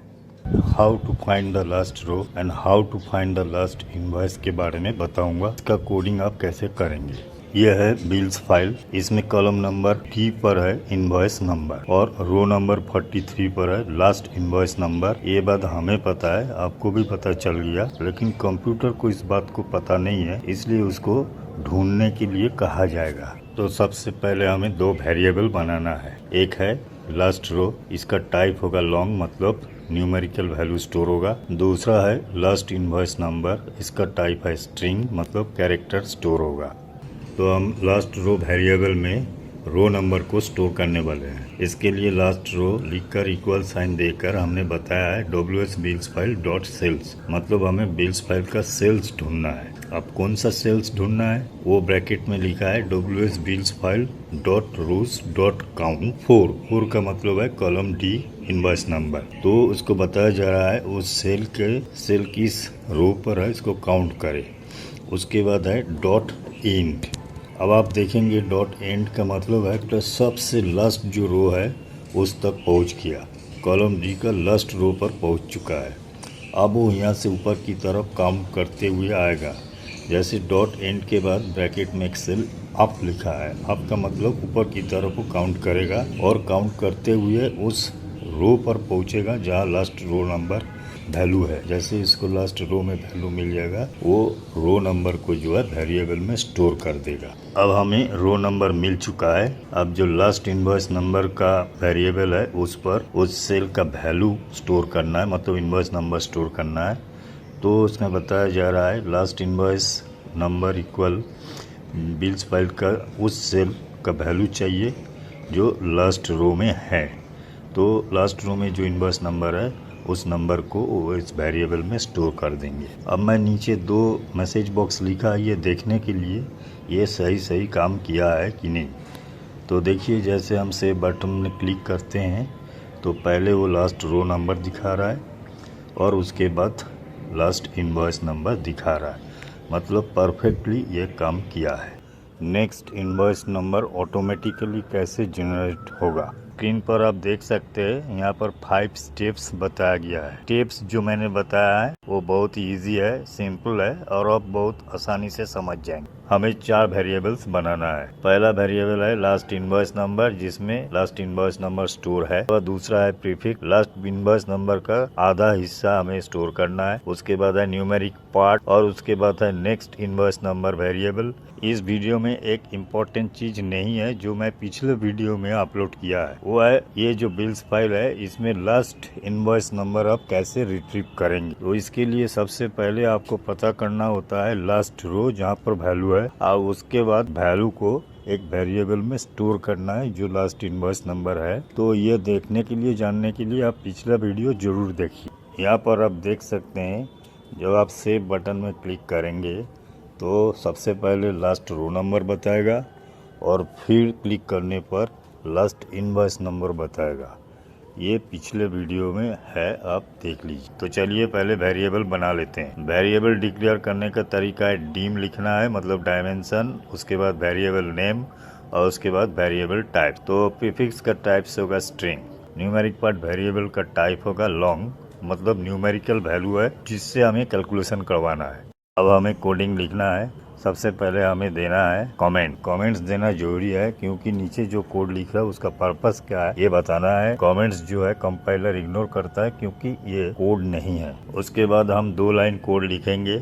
How to find the last row and how to find the last invoice के बारे में बताऊंगा। इसका कोडिंग आप कैसे करेंगे। यह है बिल्स फाइल, इसमें कॉलम नंबर टी पर है इनवॉइस नंबर और रो नंबर 43 पर है लास्ट इनवॉइस नंबर। ये बात हमें पता है, आपको भी पता चल गया, लेकिन कंप्यूटर को इस बात को पता नहीं है, इसलिए उसको ढूंढने के लिए कहा जाएगा। तो सबसे पहले हमें 2 वेरिएबल बनाना है। एक है लास्ट रो, इसका टाइप होगा लॉन्ग मतलब न्यूमेरिकल वैल्यू स्टोर होगा। दूसरा है लास्ट इनवॉइस नंबर, इसका टाइप है स्ट्रिंग मतलब कैरेक्टर स्टोर होगा। तो हम लास्ट रो वेरिएबल में रो नंबर को स्टोर करने वाले हैं। इसके लिए लास्ट रो लिखकर इक्वल साइन देकर हमने बताया है WS bills file dot cells, मतलब हमें बिल्स फाइल का सेल्स ढूंढना है। अब कौन सा सेल्स ढूंढना है, वो ब्रैकेट में लिखा है WS बिल्स फाइल डॉट रोज डॉट काउंट 4 का मतलब है कॉलम D इनवॉइस नंबर। तो उसको बताया जा रहा है उस सेल किस रो पर है, इसको काउंट करे। उसके बाद है डॉट एंड। अब आप देखेंगे डॉट एंड का मतलब है तो सबसे लास्ट जो रो है उस तक पहुंच गया, कॉलम D का लास्ट रो पर पहुंच चुका है। अब वो यहाँ से ऊपर की तरफ काउंट करते हुए आएगा। जैसे डॉट एंड के बाद ब्रैकेट में एक सेल अप लिखा है, अप का मतलब ऊपर की तरफ वो काउंट करेगा और काउंट करते हुए उस रो पर पहुंचेगा जहाँ लास्ट रो नंबर वैल्यू है। जैसे इसको लास्ट रो में वैल्यू मिल जाएगा, वो रो नंबर को जो है वेरिएबल में स्टोर कर देगा। अब हमें रो नंबर मिल चुका है। अब जो लास्ट इनवॉइस नंबर का वेरिएबल है उस पर उस सेल का वैल्यू स्टोर करना है, मतलब इनवॉइस नंबर स्टोर करना है। तो उसमें बताया जा रहा है last invoice number equal bills file का उस सेल का वैल्यू चाहिए जो लास्ट रो में है। तो लास्ट रो में जो इनवॉइस नंबर है उस नंबर को वो इस वेरिएबल में स्टोर कर देंगे। अब मैं नीचे 2 मैसेज बॉक्स लिखा है ये देखने के लिए ये सही काम किया है कि नहीं। तो देखिए जैसे हम सेव बटन में क्लिक करते हैं तो पहले वो लास्ट रो नंबर दिखा रहा है और उसके बाद लास्ट इनवॉइस नंबर दिखा रहा है, मतलब परफेक्टली ये काम किया है। नेक्स्ट इनवॉइस नंबर ऑटोमेटिकली कैसे जनरेट होगा, स्क्रीन पर आप देख सकते हैं यहाँ पर 5 स्टेप्स बताया गया है। स्टेप्स जो मैंने बताया है वो बहुत ही ईजी है, सिंपल है और आप बहुत आसानी से समझ जाएंगे। हमें 4 वेरिएबल्स बनाना है। पहला वेरिएबल है लास्ट इनवॉइस नंबर जिसमें लास्ट इनवॉइस नंबर स्टोर है, और दूसरा है प्रीफिक्स, लास्ट इनवॉइस नंबर का आधा हिस्सा हमें स्टोर करना है। उसके बाद है न्यूमेरिक पार्ट और उसके बाद है नेक्स्ट इनवॉइस नंबर वेरिएबल। इस वीडियो में एक इम्पोर्टेंट चीज नहीं है जो मैं पिछले वीडियो में अपलोड किया है, वो है ये जो बिल्स फाइल है इसमें लास्ट इनवॉइस नंबर आप कैसे रिट्रीव करेंगे। तो इसके लिए सबसे पहले आपको पता करना होता है लास्ट रो जहाँ पर वैल्यू है, और उसके बाद वैल्यू को एक वेरिएबल में स्टोर करना है जो लास्ट इनवॉइस नंबर है। तो ये देखने के लिए, जानने के लिए आप पिछला वीडियो जरूर देखिए। यहाँ पर आप देख सकते हैं जब आप सेव बटन में क्लिक करेंगे तो सबसे पहले लास्ट रो नंबर बताएगा और फिर क्लिक करने पर लास्ट इनवॉइस नंबर बताएगा। ये पिछले वीडियो में है, आप देख लीजिए। तो चलिए पहले वेरिएबल बना लेते हैं। वेरिएबल डिक्लेयर करने का तरीका है डीम लिखना है, मतलब डायमेंशन, उसके बाद वेरिएबल नेम और उसके बाद वेरिएबल टाइप। तो प्रीफिक्स का टाइप से होगा स्ट्रिंग, न्यूमेरिक पार्ट वेरिएबल का टाइप होगा लॉन्ग, मतलब न्यूमेरिकल वैल्यू है जिससे हमें कैलकुलेशन करवाना है। अब हमें कोडिंग लिखना है। सबसे पहले हमें देना है कमेंट्स देना जरूरी है क्योंकि नीचे जो कोड लिखा है उसका पर्पस क्या है ये बताना है। कमेंट्स जो है कंपाइलर इग्नोर करता है क्योंकि ये कोड नहीं है। उसके बाद हम 2 लाइन कोड लिखेंगे।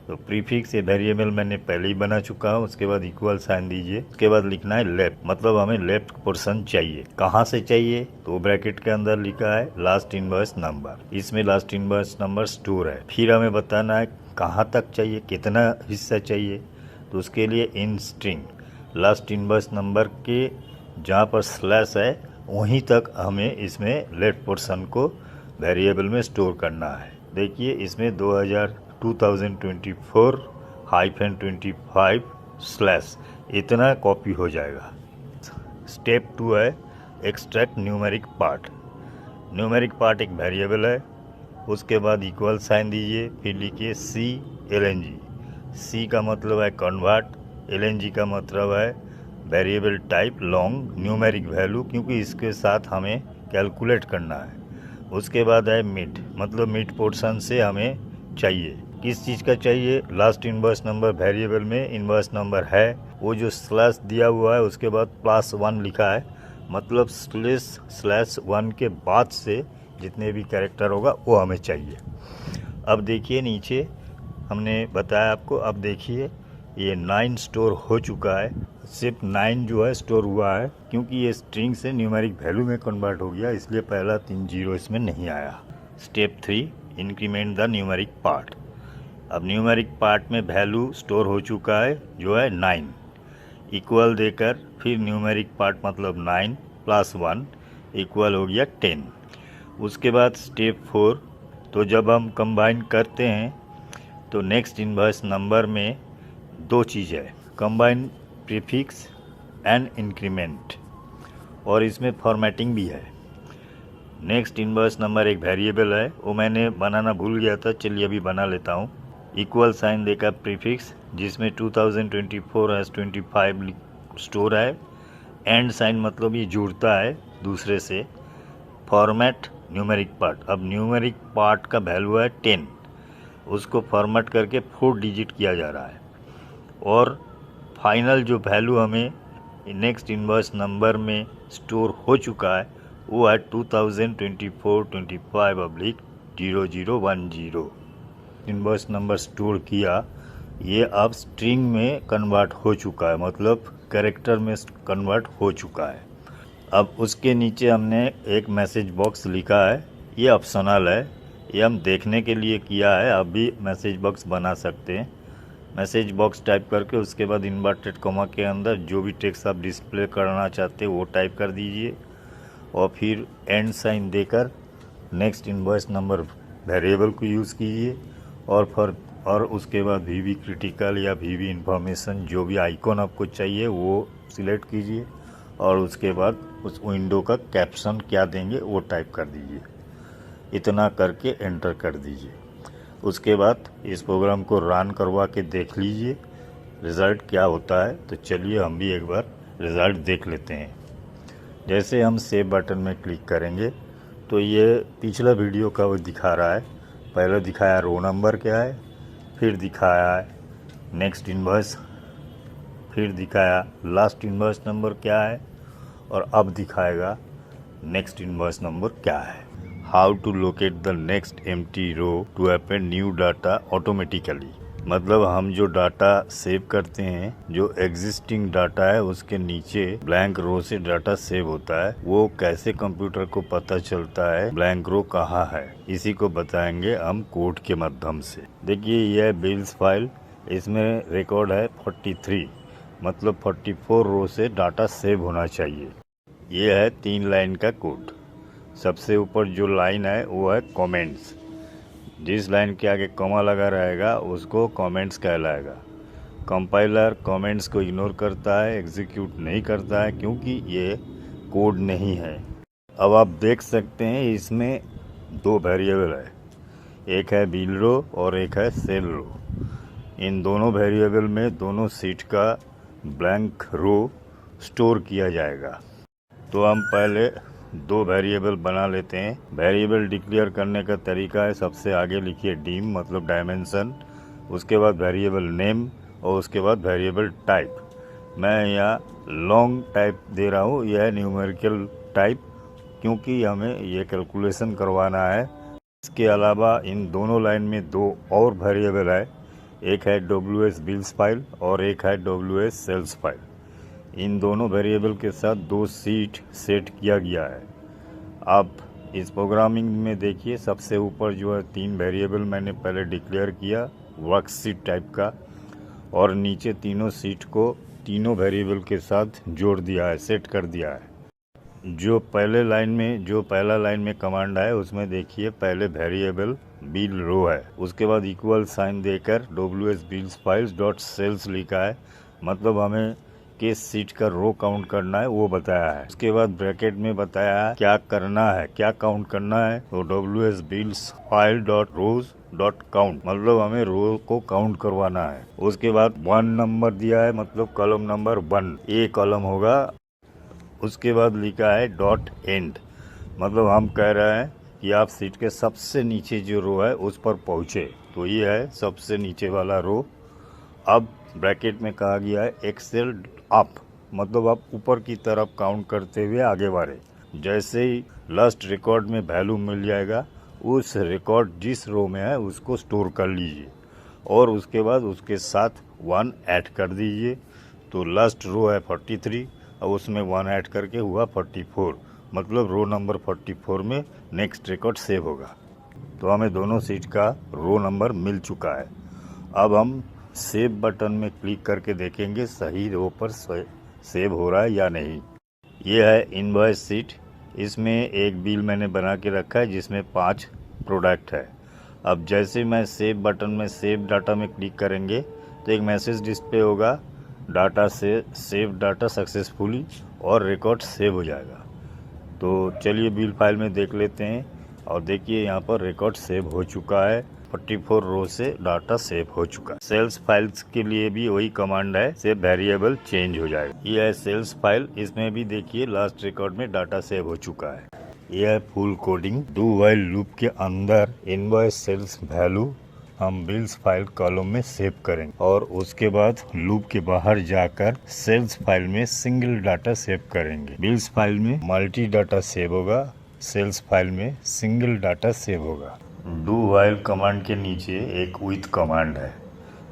तो प्रीफिक्स ये वेरिएबल मैंने पहले ही बना चुका हूँ। उसके बाद इक्वल साइन दीजिए। उसके बाद लिखना है लेफ्ट, मतलब हमें लेफ्ट पोर्शन चाहिए। कहाँ से चाहिए, तो ब्रैकेट के अंदर लिखा है लास्ट इनवॉइस नंबर, इसमें लास्ट इनवॉइस नंबर स्टोर है। फिर हमें बताना है कहाँ तक चाहिए, कितना हिस्सा चाहिए। तो उसके लिए in string last invoice number के जहाँ पर स्लैश है वहीं तक हमें इसमें लेफ्ट पोर्शन को वेरिएबल में स्टोर करना है। देखिए इसमें 2024-25 स्लैश इतना कॉपी हो जाएगा। स्टेप 2 है extract numeric part. Numeric part एक वेरिएबल है। उसके बाद इक्वल साइन दीजिए, फिर लिखिए CLNG। C का मतलब है कन्वर्ट, LNG का मतलब है variable type long numeric value, क्योंकि इसके साथ हमें कैलकुलेट करना है। उसके बाद है मिड, मतलब मिड पोर्शन से हमें चाहिए। किस चीज़ का चाहिए, लास्ट इनवॉइस नंबर वेरिएबल में इनवॉइस नंबर है, वो जो स्लैश दिया हुआ है उसके बाद +1 लिखा है, मतलब /1 के बाद से जितने भी कैरेक्टर होगा वो हमें चाहिए। अब देखिए नीचे हमने बताया आपको, अब देखिए ये 9 स्टोर हो चुका है। सिर्फ 9 जो है स्टोर हुआ है क्योंकि ये स्ट्रिंग से न्यूमेरिक वैल्यू में कन्वर्ट हो गया, इसलिए पहला 3 जीरो इसमें नहीं आया। Step 3 increment the numeric part. अब न्यूमेरिक पार्ट में वैल्यू स्टोर हो चुका है जो है 9। इक्वल देकर फिर न्यूमेरिक पार्ट मतलब 9 प्लस 1 इक्वल हो गया 10। उसके बाद स्टेप 4, तो जब हम कंबाइन करते हैं तो नेक्स्ट इनवर्स नंबर में दो चीज़ है, कंबाइन प्रीफिक्स एंड इंक्रीमेंट, और इसमें फॉर्मेटिंग भी है। नेक्स्ट इनवर्स नंबर एक वेरिएबल है, वो मैंने बनाना भूल गया था, चलिए अभी बना लेता हूँ। इक्वल साइन देकर प्रीफिक्स जिसमें 2024/25 स्टोर है, एंड साइन मतलब ये जुड़ता है दूसरे से। फॉर्मेट न्यूमेरिक पार्ट, अब न्यूमेरिक पार्ट का वैल्यू है 10, उसको फॉर्मेट करके 4 डिजिट किया जा रहा है, और फाइनल जो वैल्यू हमें नेक्स्ट इनवर्स नंबर में स्टोर हो चुका है वो है 2024/25/0010। इनवर्स नंबर स्टोर किया, ये अब स्ट्रिंग में कन्वर्ट हो चुका है, मतलब कैरेक्टर में कन्वर्ट हो चुका है। अब उसके नीचे हमने एक मैसेज बॉक्स लिखा है, ये ऑप्शनल है, ये हम देखने के लिए किया है, अब भी मैसेज बॉक्स बना सकते हैं। मैसेज बॉक्स टाइप करके उसके बाद इन्वर्टेड कॉमा के अंदर जो भी टेक्स्ट आप डिस्प्ले करना चाहते हैं वो टाइप कर दीजिए, और फिर एंड साइन देकर नेक्स्ट इनवर्स नंबर वेरिएबल को यूज़ कीजिए, और उसके बाद वीवी क्रिटिकल या वीवी इंफॉर्मेशन जो भी आइकॉन आपको चाहिए वो सिलेक्ट कीजिए, और उसके बाद उस विंडो का कैप्शन क्या देंगे वो टाइप कर दीजिए। इतना करके एंटर कर दीजिए। उसके बाद इस प्रोग्राम को रन करवा के देख लीजिए रिज़ल्ट क्या होता है। तो चलिए हम भी एक बार रिज़ल्ट देख लेते हैं। जैसे हम सेव बटन में क्लिक करेंगे तो ये पिछला वीडियो का वो दिखा रहा है। पहले दिखाया रो नंबर क्या है, फिर दिखाया है नेक्स्ट इनवर्स, फिर दिखाया लास्ट इनवर्स नंबर क्या है, और अब दिखाएगा नेक्स्ट इनवर्स नंबर क्या है। How to locate the next empty row to append new data automatically, मतलब हम जो डाटा सेव करते हैं, जो एग्जिस्टिंग डाटा है उसके नीचे ब्लैंक रो से डाटा सेव होता है, वो कैसे कंप्यूटर को पता चलता है ब्लैंक रो कहाँ है, इसी को बताएंगे हम कोड के माध्यम से। देखिए यह बिल्स फाइल, इसमें रिकॉर्ड है 43, मतलब 44 रो से डाटा सेव होना चाहिए। ये है 3 लाइन का कोड। सबसे ऊपर जो लाइन है वो है कमेंट्स, जिस लाइन के आगे कॉमा लगा रहेगा उसको कमेंट्स कहलाएगा। कंपाइलर कमेंट्स को इग्नोर करता है, एग्जीक्यूट नहीं करता है, क्योंकि ये कोड नहीं है। अब आप देख सकते हैं इसमें 2 वेरिएबल है, एक है बिल रो और एक है सेल रो। इन दोनों वेरिएबल में दोनों सीट का ब्लैंक रो स्टोर किया जाएगा। तो हम पहले 2 वेरिएबल बना लेते हैं। वेरिएबल डिक्लेयर करने का तरीका है, सबसे आगे लिखिए डिम मतलब डायमेंशन, उसके बाद वेरिएबल नेम, और उसके बाद वेरिएबल टाइप। मैं यहाँ लॉन्ग टाइप दे रहा हूँ, यह है न्यूमेरिकल टाइप, क्योंकि हमें ये कैलकुलेशन करवाना है। इसके अलावा इन दोनों लाइन में 2 और वेरिएबल है, एक है WS बिल्स फाइल और एक है WS सेल्स फाइल। इन दोनों वेरिएबल के साथ 2 सीट सेट किया गया है। आप इस प्रोग्रामिंग में देखिए सबसे ऊपर जो है 3 वेरिएबल मैंने पहले डिक्लेयर किया वर्कशीट टाइप का, और नीचे तीनों सीट को तीनों वेरिएबल के साथ जोड़ दिया है, सेट कर दिया है। जो पहला लाइन में कमांड है उसमें देखिए पहले वेरिएबल बिल रो है, उसके बाद इक्वल साइन देकर WS bills files dot cells लिखा है, मतलब हमें किस सीट का रो काउंट करना है वो बताया है। उसके बाद ब्रैकेट में बताया है क्या करना है, क्या काउंट करना है, तो WS बिल्स फाइल डॉट रोज डॉट काउंट, मतलब हमें रो को काउंट करवाना है। उसके बाद 1 नंबर दिया है, मतलब कॉलम नंबर 1 ए कॉलम होगा। उसके बाद लिखा है डॉट एंड, मतलब हम कह रहे हैं कि आप सीट के सबसे नीचे जो रो है उस पर पहुँचे, तो ये है सबसे नीचे वाला रो। अब ब्रैकेट में कहा गया है एक्सेल अप, मतलब आप ऊपर की तरफ काउंट करते हुए आगे बढ़े। जैसे ही लास्ट रिकॉर्ड में वैल्यू मिल जाएगा, उस रिकॉर्ड जिस रो में है उसको स्टोर कर लीजिए, और उसके बाद उसके साथ 1 ऐड कर दीजिए। तो लास्ट रो है 43 और उसमें 1 ऐड करके हुआ 44, मतलब रो नंबर 44 में नेक्स्ट रिकॉर्ड सेव होगा। तो हमें दोनों सीट का रो नंबर मिल चुका है। अब हम सेव बटन में क्लिक करके देखेंगे सही रो पर सेव हो रहा है या नहीं। ये है इनवॉइस शीट। इसमें एक बिल मैंने बना के रखा है जिसमें 5 प्रोडक्ट है। अब जैसे मैं सेव बटन में सेव डाटा में क्लिक करेंगे तो एक मैसेज डिस्प्ले होगा, डाटा से सेव डाटा सक्सेसफुली, और रिकॉर्ड सेव हो जाएगा। तो चलिए बिल फाइल में देख लेते हैं। और देखिए यहाँ पर रिकॉर्ड सेव हो चुका है, 44 रो से डाटा सेव हो चुका है। सेल्स फाइल्स के लिए भी वही कमांड है, से वेरिएबल चेंज हो जाएगा। ये है सेल्स फाइल, इसमें भी देखिए लास्ट रिकॉर्ड में डाटा सेव हो चुका है। ये है full coding. Do while loop के अंदर इनवॉइस सेल्स वैल्यू हम बिल्स फाइल कॉलम में सेव करेंगे और उसके बाद लूप के बाहर जाकर सेल्स फाइल में सिंगल डाटा सेव करेंगे। बिल्स फाइल में मल्टी डाटा सेव होगा, सेल्स फाइल में सिंगल डाटा सेव होगा। डू व्हाइल कमांड के नीचे एक विथ कमांड है,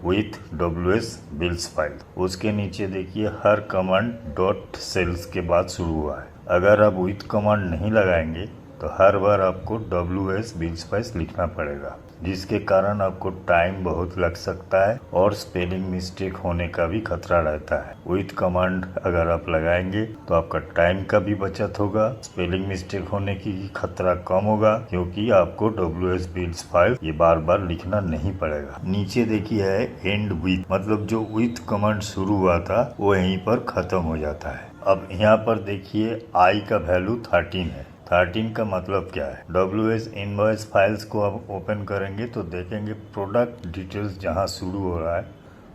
विथ WS बिल्स फाइल। उसके नीचे देखिए हर कमांड डॉट सेल्स के बाद शुरू हुआ है। अगर आप विथ कमांड नहीं लगाएंगे तो हर बार आपको WS बिल्स फाइल लिखना पड़ेगा, जिसके कारण आपको टाइम बहुत लग सकता है और स्पेलिंग मिस्टेक होने का भी खतरा रहता है। विथ कमांड अगर आप लगाएंगे तो आपका टाइम का भी बचत होगा, स्पेलिंग मिस्टेक होने की खतरा कम होगा, क्योंकि आपको WS बिल्स फाइल ये बार बार लिखना नहीं पड़ेगा। नीचे देखिए है एंड विथ, मतलब जो विथ कमांड शुरू हुआ था वो यहीं पर खत्म हो जाता है। अब यहाँ पर देखिए आई का वैल्यू 13 है। 13 का मतलब क्या है? WS इनवॉइस फाइल्स को आप ओपन करेंगे तो देखेंगे प्रोडक्ट डिटेल्स जहां शुरू हो रहा है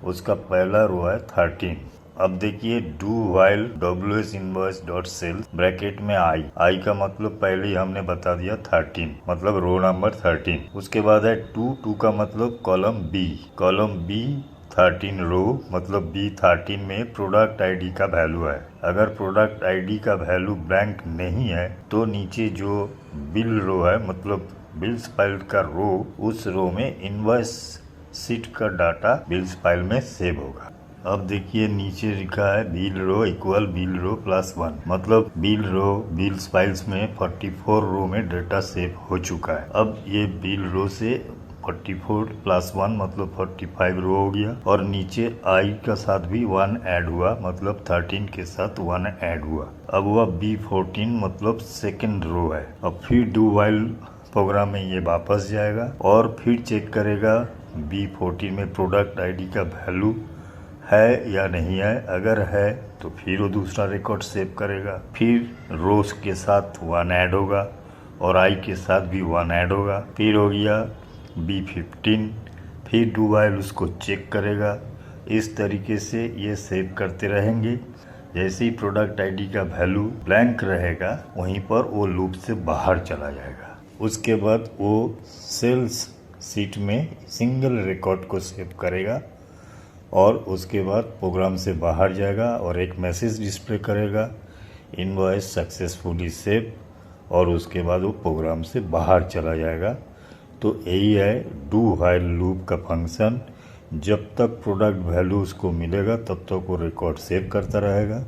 उसका पहला रो है 13। अब देखिए do while WS invoice dot cell bracket में आई का मतलब पहले ही हमने बता दिया 13, मतलब रो नंबर 13। उसके बाद है टू का मतलब कॉलम बी 13 रो, मतलब B13 में प्रोडक्ट आईडी का वैल्यू है। अगर प्रोडक्ट आईडी का वैल्यू ब्लैंक नहीं है तो नीचे जो बिल रो है, मतलब बिल्स फाइल का रो, उस रो में इनवॉइस शीट का डाटा बिल्स फाइल में सेव होगा। अब देखिए नीचे लिखा है बिल रो इक्वल बिल रो प्लस 1, मतलब बिल रो बिल्स फाइल्स में 44 रो में डाटा सेव हो चुका है। अब ये बिल रो से 44 प्लस 1 मतलब 45 रो हो गया, और नीचे आई का साथ भी 1 ऐड हुआ, मतलब 13 के साथ 1 ऐड हुआ। अब हुआ B14 मतलब सेकंड रो है। अब फिर डू व्हाइल प्रोग्राम में ये वापस जाएगा और फिर चेक करेगा B14 में प्रोडक्ट आईडी का वैल्यू है या नहीं है। अगर है तो फिर वो दूसरा रिकॉर्ड सेव करेगा, फिर रोज के साथ 1 ऐड होगा और आई के साथ भी 1 ऐड होगा। फिर हो गया B15, फिर डू व्हाइल उसको चेक करेगा। इस तरीके से ये सेव करते रहेंगे। जैसे ही प्रोडक्ट आईडी का वैल्यू ब्लैंक रहेगा वहीं पर वो लूप से बाहर चला जाएगा। उसके बाद वो सेल्स शीट में सिंगल रिकॉर्ड को सेव करेगा और उसके बाद प्रोग्राम से बाहर जाएगा और एक मैसेज डिस्प्ले करेगा, इनवॉइस सक्सेसफुली सेव, और उसके बाद वो प्रोग्राम से बाहर चला जाएगा। तो यही है डू व्हाइल लूप का फंक्शन। जब तक प्रोडक्ट वैल्यू उसको मिलेगा तब तक वो रिकॉर्ड सेव करता रहेगा।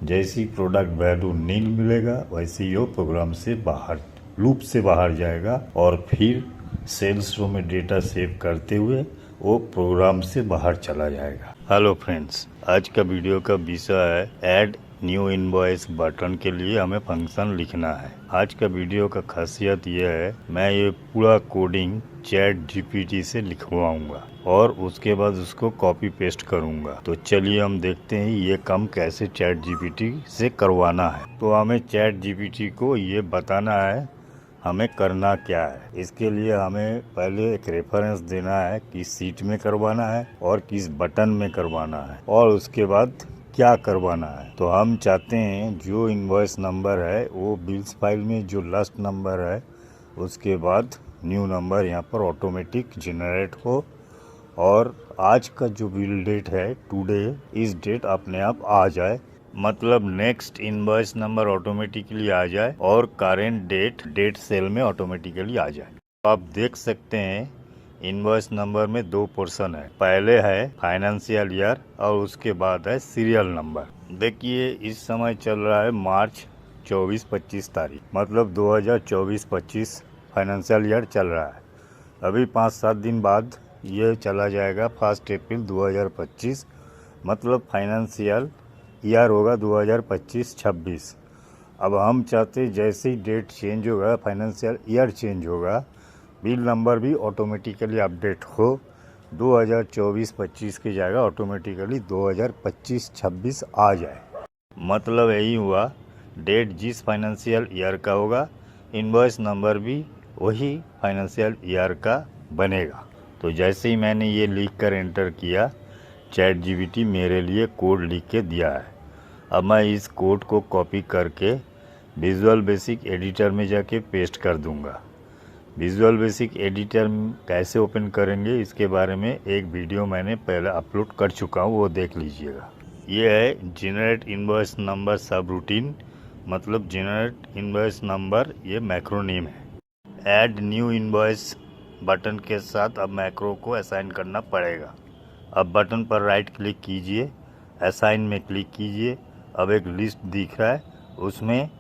जैसे ही प्रोडक्ट वैल्यू नील मिलेगा वैसे ही वो प्रोग्राम से बाहर, लूप से बाहर जाएगा और फिर सेल्स रो में डेटा सेव करते हुए वो प्रोग्राम से बाहर चला जाएगा। हेलो फ्रेंड्स, आज का वीडियो का विषय है ऐड न्यू इनवॉइस बटन के लिए हमें फंक्शन लिखना है। आज का वीडियो का खासियत यह है, मैं ये पूरा कोडिंग ChatGPT से लिखवाऊंगा और उसके बाद उसको कॉपी पेस्ट करूंगा। तो चलिए हम देखते हैं ये काम कैसे ChatGPT से करवाना है। तो हमें ChatGPT को ये बताना है हमें करना क्या है। इसके लिए हमें पहले एक रेफरेंस देना है किस सीट में करवाना है और किस बटन में करवाना है, और उसके बाद क्या करवाना है। तो हम चाहते हैं जो इनवॉइस नंबर है वो बिल्स फाइल में जो लास्ट नंबर है उसके बाद न्यू नंबर यहाँ पर ऑटोमेटिक जनरेट हो, और आज का जो बिल डेट है टुडे, इस डेट अपने आप आ जाए, मतलब नेक्स्ट इनवॉइस नंबर ऑटोमेटिकली आ जाए और करेंट डेट सेल में ऑटोमेटिकली आ जाए। तो आप देख सकते हैं इनवॉइस नंबर में 2 पोर्शन है, पहले है फाइनेंशियल ईयर और उसके बाद है सीरियल नंबर। देखिए इस समय चल रहा है मार्च 24-25 तारीख, मतलब 2024-25 फाइनेंशियल ईयर चल रहा है। अभी 5-7 दिन बाद ये चला जाएगा 1 अप्रैल 2025, मतलब फाइनेंशियल ईयर होगा 2025-26। अब हम चाहते जैसे ही डेट चेंज होगा, फाइनेंशियल ईयर चेंज होगा, बिल नंबर भी ऑटोमेटिकली अपडेट हो, 2024-25 की जगह ऑटोमेटिकली 2025-26 आ जाए। मतलब यही हुआ, डेट जिस फाइनेंशियल ईयर का होगा, इनवॉइस नंबर भी वही फाइनेंशियल ईयर का बनेगा। तो जैसे ही मैंने ये लिख कर एंटर किया, चैट जीपीटी मेरे लिए कोड लिख के दिया है। अब मैं इस कोड को कॉपी करके विजुअल बेसिक एडिटर में जाके पेस्ट कर दूंगा। विजुअल बेसिक एडिटर कैसे ओपन करेंगे इसके बारे में एक वीडियो मैंने पहले अपलोड कर चुका हूँ, वो देख लीजिएगा। ये है जनरेट इनवॉइस नंबर सब रूटीन, मतलब जनरेट इनवॉइस नंबर ये मैक्रोनेम है। ऐड न्यू इनवॉइस बटन के साथ अब मैक्रो को असाइन करना पड़ेगा। अब बटन पर राइट क्लिक कीजिए, असाइन में क्लिक कीजिए। अब एक लिस्ट दिख रहा है, उसमें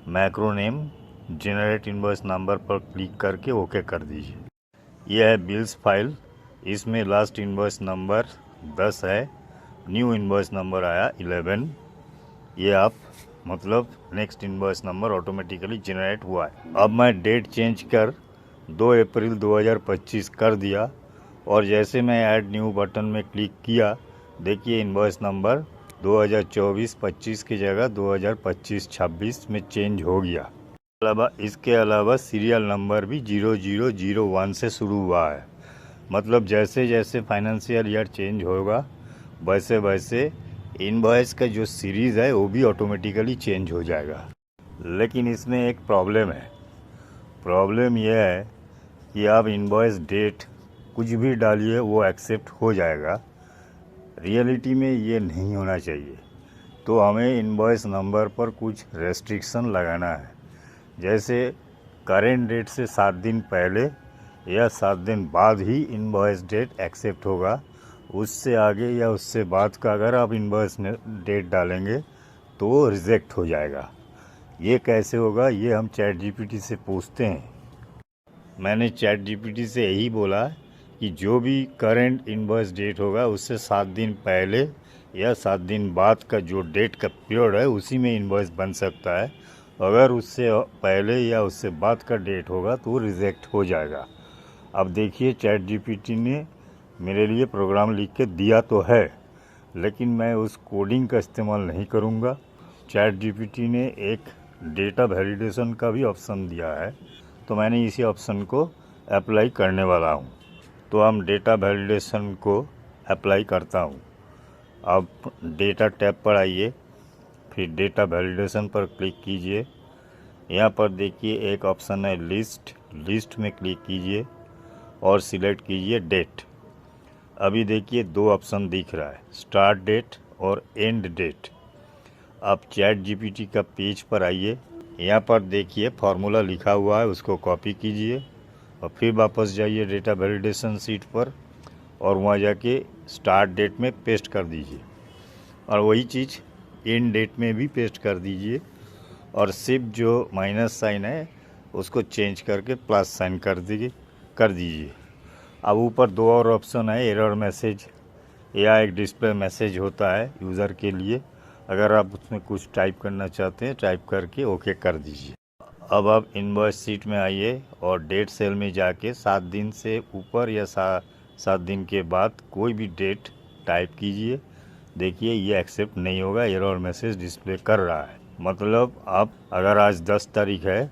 macro name generate invoice number पर क्लिक करके ओके कर दीजिए। यह है बिल्स फाइल, इसमें लास्ट इनवॉइस नंबर 10 है, न्यू इनवॉइस नंबर आया 11। ये आप मतलब next invoice number automatically generate हुआ है। अब मैं डेट चेंज कर 2 अप्रैल 2025 कर दिया, और जैसे मैं ऐड न्यू बटन में क्लिक किया, देखिए इनवॉइस नंबर 2024-25 की जगह 2025-26 में चेंज हो गया। इसके अलावा सीरियल नंबर भी 0001 से शुरू हुआ है। मतलब जैसे जैसे फाइनेंशियल ईयर चेंज होगा, वैसे वैसे इनवॉइस का जो सीरीज़ है वो भी ऑटोमेटिकली चेंज हो जाएगा। लेकिन इसमें एक प्रॉब्लम है। प्रॉब्लम यह है कि आप इनवॉइस डेट कुछ भी डालिए वो एक्सेप्ट हो जाएगा। रियलिटी में ये नहीं होना चाहिए। तो हमें इनवॉइस नंबर पर कुछ रेस्ट्रिक्शन लगाना है। जैसे करेंट डेट से 7 दिन पहले या 7 दिन बाद ही इनवॉइस डेट एक्सेप्ट होगा। उससे आगे या उससे बाद का अगर आप इनवॉइस डेट डालेंगे तो रिजेक्ट हो जाएगा। ये कैसे होगा, ये हम चैट जीपीटी से पूछते हैं। मैंने चैट जीपीटी से यही बोला कि जो भी करेंट इनवॉइस डेट होगा उससे 7 दिन पहले या 7 दिन बाद का जो डेट का पीरियड है उसी में इनवॉइस बन सकता है। अगर उससे पहले या उससे बाद का डेट होगा तो रिजेक्ट हो जाएगा। अब देखिए चैट जीपीटी ने मेरे लिए प्रोग्राम लिख के दिया तो है, लेकिन मैं उस कोडिंग का इस्तेमाल नहीं करूँगा। चैट जीपीटी ने एक डेटा वैलिडेशन का भी ऑप्शन दिया है, तो मैंने इसी ऑप्शन को अप्लाई करने वाला हूँ। तो हम डेटा वैलिडेशन को अप्लाई करता हूँ। अब डेटा टैब पर आइए, फिर डेटा वैलिडेशन पर क्लिक कीजिए। यहाँ पर देखिए एक ऑप्शन है लिस्ट में क्लिक कीजिए और सिलेक्ट कीजिए डेट। अभी देखिए 2 ऑप्शन दिख रहा है, स्टार्ट डेट और एंड डेट। आप चैट जीपीटी का पेज पर आइए, यहाँ पर देखिए फार्मूला लिखा हुआ है, उसको कॉपी कीजिए और फिर वापस जाइए डेटा वैलिडेशन शीट पर और वहाँ जाके स्टार्ट डेट में पेस्ट कर दीजिए, और वही चीज़ एंड डेट में भी पेस्ट कर दीजिए, और सिर्फ जो माइनस साइन है उसको चेंज करके प्लस साइन कर दीजिए। अब ऊपर 2 और ऑप्शन है, एरर मैसेज या एक डिस्प्ले मैसेज होता है यूज़र के लिए। अगर आप उसमें कुछ टाइप करना चाहते हैं, टाइप करके ओके कर दीजिए। अब आप इनवॉइस शीट में आइए और डेट सेल में जाके 7 दिन से ऊपर या 7 दिन के बाद कोई भी डेट टाइप कीजिए। देखिए ये एक्सेप्ट नहीं होगा, एरर मैसेज डिस्प्ले कर रहा है। मतलब आप अगर आज 10 तारीख है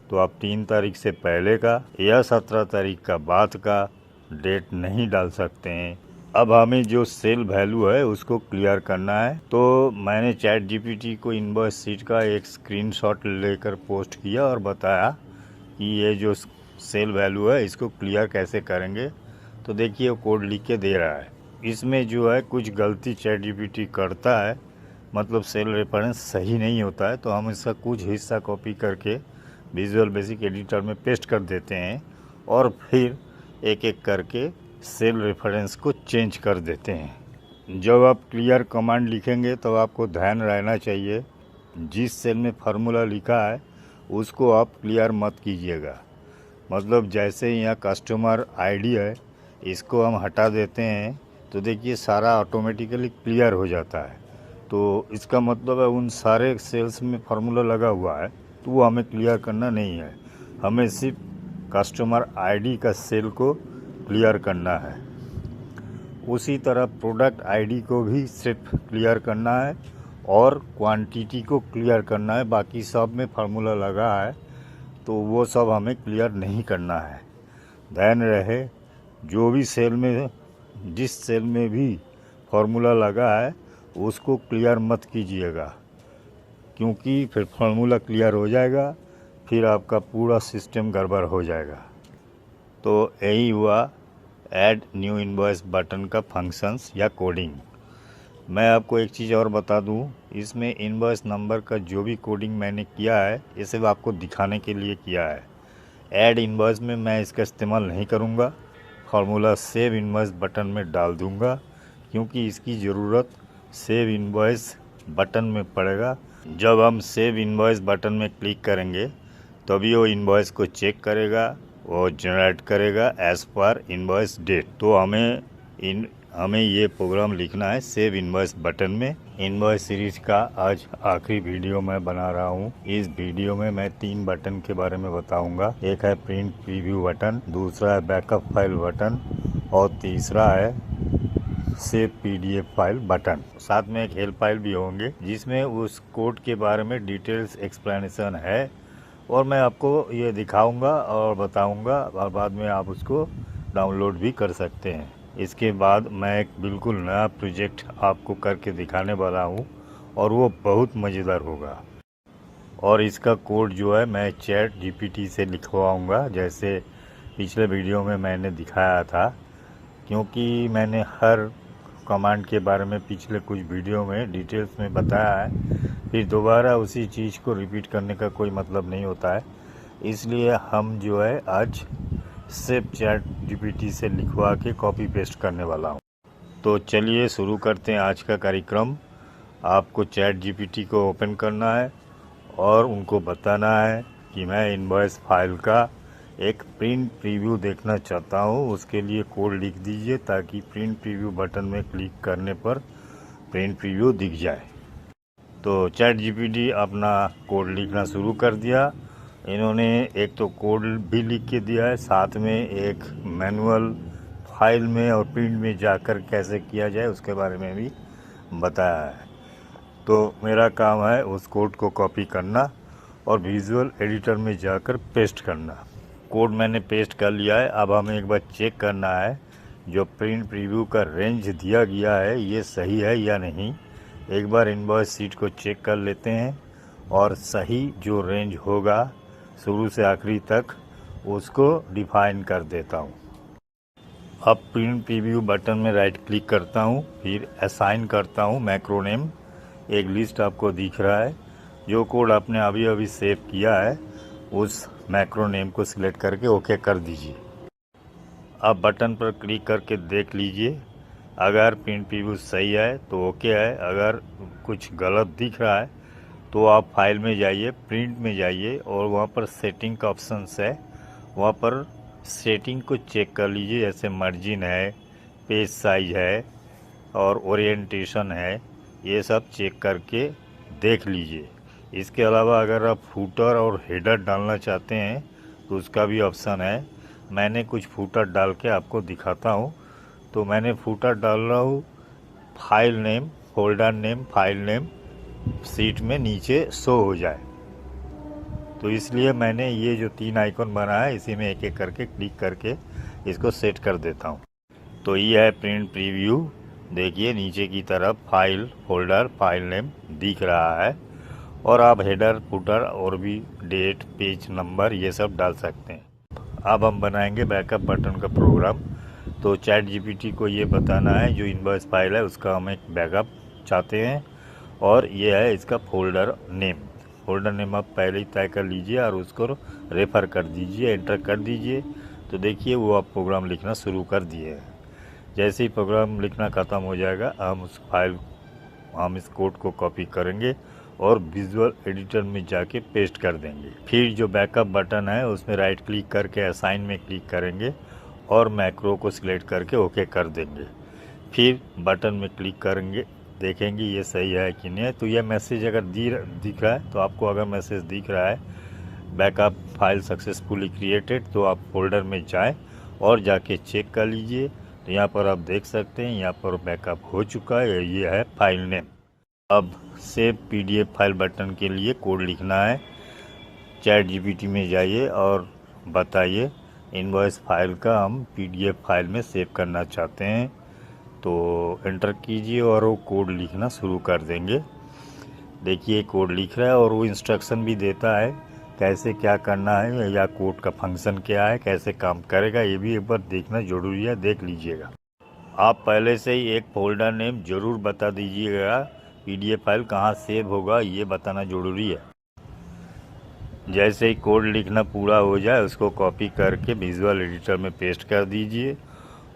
तो आप 3 तारीख से पहले का या 17 तारीख का बाद का डेट नहीं डाल सकते हैं। अब हमें जो सेल वैल्यू है उसको क्लियर करना है। तो मैंने चैट जीपीटी को इनवॉइस शीट का एक स्क्रीनशॉट लेकर पोस्ट किया और बताया कि ये जो सेल वैल्यू है इसको क्लियर कैसे करेंगे। तो देखिए वो कोड लिख के दे रहा है। इसमें जो है कुछ गलती चैट जीपीटी करता है, मतलब सेल रेफरेंस सही नहीं होता है, तो हम इसका कुछ हिस्सा कॉपी करके विजुअल बेसिक एडिटर में पेस्ट कर देते हैं और फिर एक एक करके सेल रेफरेंस को चेंज कर देते हैं। जब आप क्लियर कमांड लिखेंगे तो आपको ध्यान रहना चाहिए, जिस सेल में फार्मूला लिखा है उसको आप क्लियर मत कीजिएगा। मतलब जैसे यहाँ कस्टमर आईडी है, इसको हम हटा देते हैं तो देखिए सारा ऑटोमेटिकली क्लियर हो जाता है। तो इसका मतलब है उन सारे सेल्स में फार्मूला लगा हुआ है, तो वो हमें क्लियर करना नहीं है। हमें सिर्फ कस्टमर आईडी का सेल को क्लियर करना है। उसी तरह प्रोडक्ट आईडी को भी सिर्फ क्लियर करना है और क्वांटिटी को क्लियर करना है। बाकी सब में फार्मूला लगा है, तो वो सब हमें क्लियर नहीं करना है। ध्यान रहे, जो भी सेल में, जिस सेल में भी फार्मूला लगा है उसको क्लियर मत कीजिएगा, क्योंकि फिर फार्मूला क्लियर हो जाएगा, फिर आपका पूरा सिस्टम गड़बड़ हो जाएगा। तो यही हुआ ऐड न्यू इनवॉइस बटन का फंक्शंस या कोडिंग। मैं आपको एक चीज़ और बता दूं, इसमें इनवॉइस नंबर का जो भी कोडिंग मैंने किया है ये सिर्फ आपको दिखाने के लिए किया है। ऐड इनवॉइस में मैं इसका इस्तेमाल नहीं करूंगा, फार्मूला सेव इनवॉइस बटन में डाल दूंगा, क्योंकि इसकी ज़रूरत सेव इनवॉइस बटन में पड़ेगा। जब हम सेव इनवॉइस बटन में क्लिक करेंगे तभी वो इनवॉइस को चेक करेगा, वो जनरेट करेगा एज पर इनवॉइस डेट। तो हमें ये प्रोग्राम लिखना है सेव इनवॉइस बटन में। इनवॉइस सीरीज का आज आखिरी वीडियो मैं बना रहा हूँ। इस वीडियो में मैं 3 बटन के बारे में बताऊंगा। एक है प्रिंट प्रीव्यू बटन, दूसरा है बैकअप फाइल बटन और तीसरा है सेव पीडीएफ फाइल बटन। साथ में एक हेल्प फाइल भी होंगे जिसमें उस कोड के बारे में डिटेल्स एक्सप्लेनेशन है, और मैं आपको ये दिखाऊंगा और बताऊंगा, और बाद में आप उसको डाउनलोड भी कर सकते हैं। इसके बाद मैं एक बिल्कुल नया प्रोजेक्ट आपको करके दिखाने वाला हूँ, और वो बहुत मज़ेदार होगा। और इसका कोड जो है मैं चैट जीपीटी से लिखवाऊँगा, जैसे पिछले वीडियो में मैंने दिखाया था, क्योंकि मैंने हर कमांड के बारे में पिछले कुछ वीडियो में डिटेल्स में बताया है। फिर दोबारा उसी चीज़ को रिपीट करने का कोई मतलब नहीं होता है, इसलिए हम जो है आज सिर्फ चैट जीपीटी से लिखवा के कॉपी पेस्ट करने वाला हूँ। तो चलिए शुरू करते हैं आज का कार्यक्रम। आपको चैट जीपीटी को ओपन करना है और उनको बताना है कि मैं इनवॉइस फाइल का एक प्रिंट प्रीव्यू देखना चाहता हूँ। उसके लिए कोड लिख दीजिए ताकि प्रिंट प्रीव्यू बटन में क्लिक करने पर प्रिंट प्रीव्यू दिख जाए। तो चैट जीपीटी अपना कोड लिखना शुरू कर दिया। इन्होंने एक तो कोड भी लिख के दिया है, साथ में एक मैनुअल फाइल में और प्रिंट में जाकर कैसे किया जाए उसके बारे में भी बताया है। तो मेरा काम है उस कोड को कॉपी करना और विजुअल एडिटर में जाकर पेस्ट करना। कोड मैंने पेस्ट कर लिया है। अब हमें एक बार चेक करना है जो प्रिंट प्रीव्यू का रेंज दिया गया है ये सही है या नहीं। एक बार इनवॉइस सीट को चेक कर लेते हैं, और सही जो रेंज होगा शुरू से आखिरी तक उसको डिफाइन कर देता हूँ। अब प्रिंट प्रीव्यू बटन में राइट क्लिक करता हूँ, फिर असाइन करता हूँ मैक्रो नेम। एक लिस्ट आपको दिख रहा है, जो कोड आपने अभी अभी सेव किया है उस मैक्रो नेम को सिलेक्ट करके ओके कर दीजिए। अब बटन पर क्लिक करके देख लीजिए, अगर प्रिंट प्रीव्यू सही है तो ओके है, अगर कुछ गलत दिख रहा है तो आप फाइल में जाइए, प्रिंट में जाइए, और वहाँ पर सेटिंग का ऑप्शंस है, वहाँ पर सेटिंग को चेक कर लीजिए। जैसे मार्जिन है, पेज साइज है और ओरिएंटेशन है, ये सब चेक करके देख लीजिए। इसके अलावा अगर आप फूटर और हेडर डालना चाहते हैं तो उसका भी ऑप्शन है। मैंने कुछ फूटर डाल के आपको दिखाता हूँ। तो मैंने फूटर डाल रहा हूँ file name, folder name, file name seat में नीचे शो हो जाए, तो इसलिए मैंने ये जो 3 आइकन बना है इसी में एक एक करके क्लिक करके इसको सेट कर देता हूँ। तो ये है प्रिंट प्रीव्यू। देखिए नीचे की तरफ फाइल, फोल्डर, फाइल नेम दिख रहा है, और आप हेडर, फुटर और भी डेट, पेज नंबर ये सब डाल सकते हैं। अब हम बनाएंगे बैकअप बटन का प्रोग्राम। तो चैट जीपीटी को ये बताना है जो इनवॉइस फाइल है उसका हम एक बैकअप चाहते हैं, और ये है इसका फोल्डर नेम। फोल्डर नेम आप पहले ही तय कर लीजिए और उसको रेफर कर दीजिए, एंटर कर दीजिए। तो देखिए वो आप प्रोग्राम लिखना शुरू कर दिए हैं। जैसे ही प्रोग्राम लिखना ख़त्म हो जाएगा हम इस कोड को कॉपी करेंगे और विजुअल एडिटर में जाके पेस्ट कर देंगे। फिर जो बैकअप बटन है उसमें राइट क्लिक करके असाइन में क्लिक करेंगे और मैक्रो को सिलेक्ट करके ओके कर देंगे। फिर बटन में क्लिक करेंगे, देखेंगे ये सही है कि नहीं। तो यह मैसेज अगर दिख रहा है, तो आपको अगर मैसेज दिख रहा है बैकअप फाइल सक्सेसफुली क्रिएटेड, तो आप फोल्डर में जाएं और जाके चेक कर लीजिए। तो यहाँ पर आप देख सकते हैं यहाँ पर बैकअप हो चुका है, ये है फाइल नेम। अब सेव पीडीएफ फाइल बटन के लिए कोड लिखना है। चैट जीपीटी में जाइए और बताइए इनवॉइस फाइल का हम पीडीएफ फाइल में सेव करना चाहते हैं। तो एंटर कीजिए और वो कोड लिखना शुरू कर देंगे। देखिए कोड लिख रहा है और वो इंस्ट्रक्शन भी देता है कैसे क्या करना है, या कोड का फंक्शन क्या है, कैसे काम करेगा, ये भी एक बार देखना ज़रूरी है, देख लीजिएगा। आप पहले से ही एक फोल्डर नेम ज़रूर बता दीजिएगा, पीडीएफ फाइल कहाँ सेव होगा ये बताना ज़रूरी है। जैसे ही कोड लिखना पूरा हो जाए उसको कॉपी करके विजुअल एडिटर में पेस्ट कर दीजिए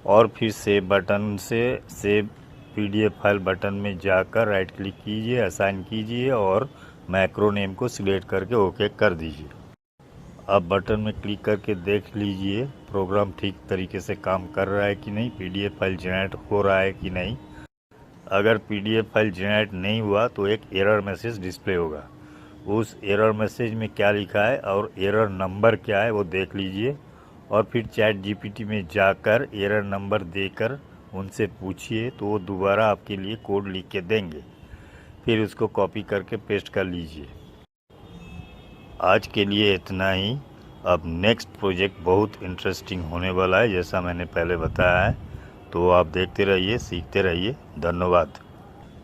और फिर सेव बटन से सेव पीडीएफ फाइल बटन में जाकर राइट क्लिक कीजिए, असाइन कीजिए और मैक्रो नेम को सिलेक्ट करके ओके कर दीजिए। अब बटन में क्लिक करके देख लीजिए प्रोग्राम ठीक तरीके से काम कर रहा है कि नहीं, पीडीएफ फाइल जनरेट हो रहा है कि नहीं। अगर पीडीएफ फाइल जनरेट नहीं हुआ तो एक एरर मैसेज डिस्प्ले होगा। उस एरर मैसेज में क्या लिखा है और एरर नंबर क्या है वो देख लीजिए और फिर चैट जीपीटी में जाकर एरर नंबर देकर उनसे पूछिए, तो वो दोबारा आपके लिए कोड लिख के देंगे। फिर उसको कॉपी करके पेस्ट कर लीजिए। आज के लिए इतना ही। अब नेक्स्ट प्रोजेक्ट बहुत इंटरेस्टिंग होने वाला है, जैसा मैंने पहले बताया है। तो आप देखते रहिए, सीखते रहिए। धन्यवाद।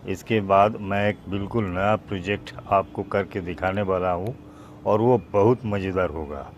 इसके बाद मैं एक बिल्कुल नया प्रोजेक्ट आपको करके दिखाने वाला हूँ और वो बहुत मज़ेदार होगा।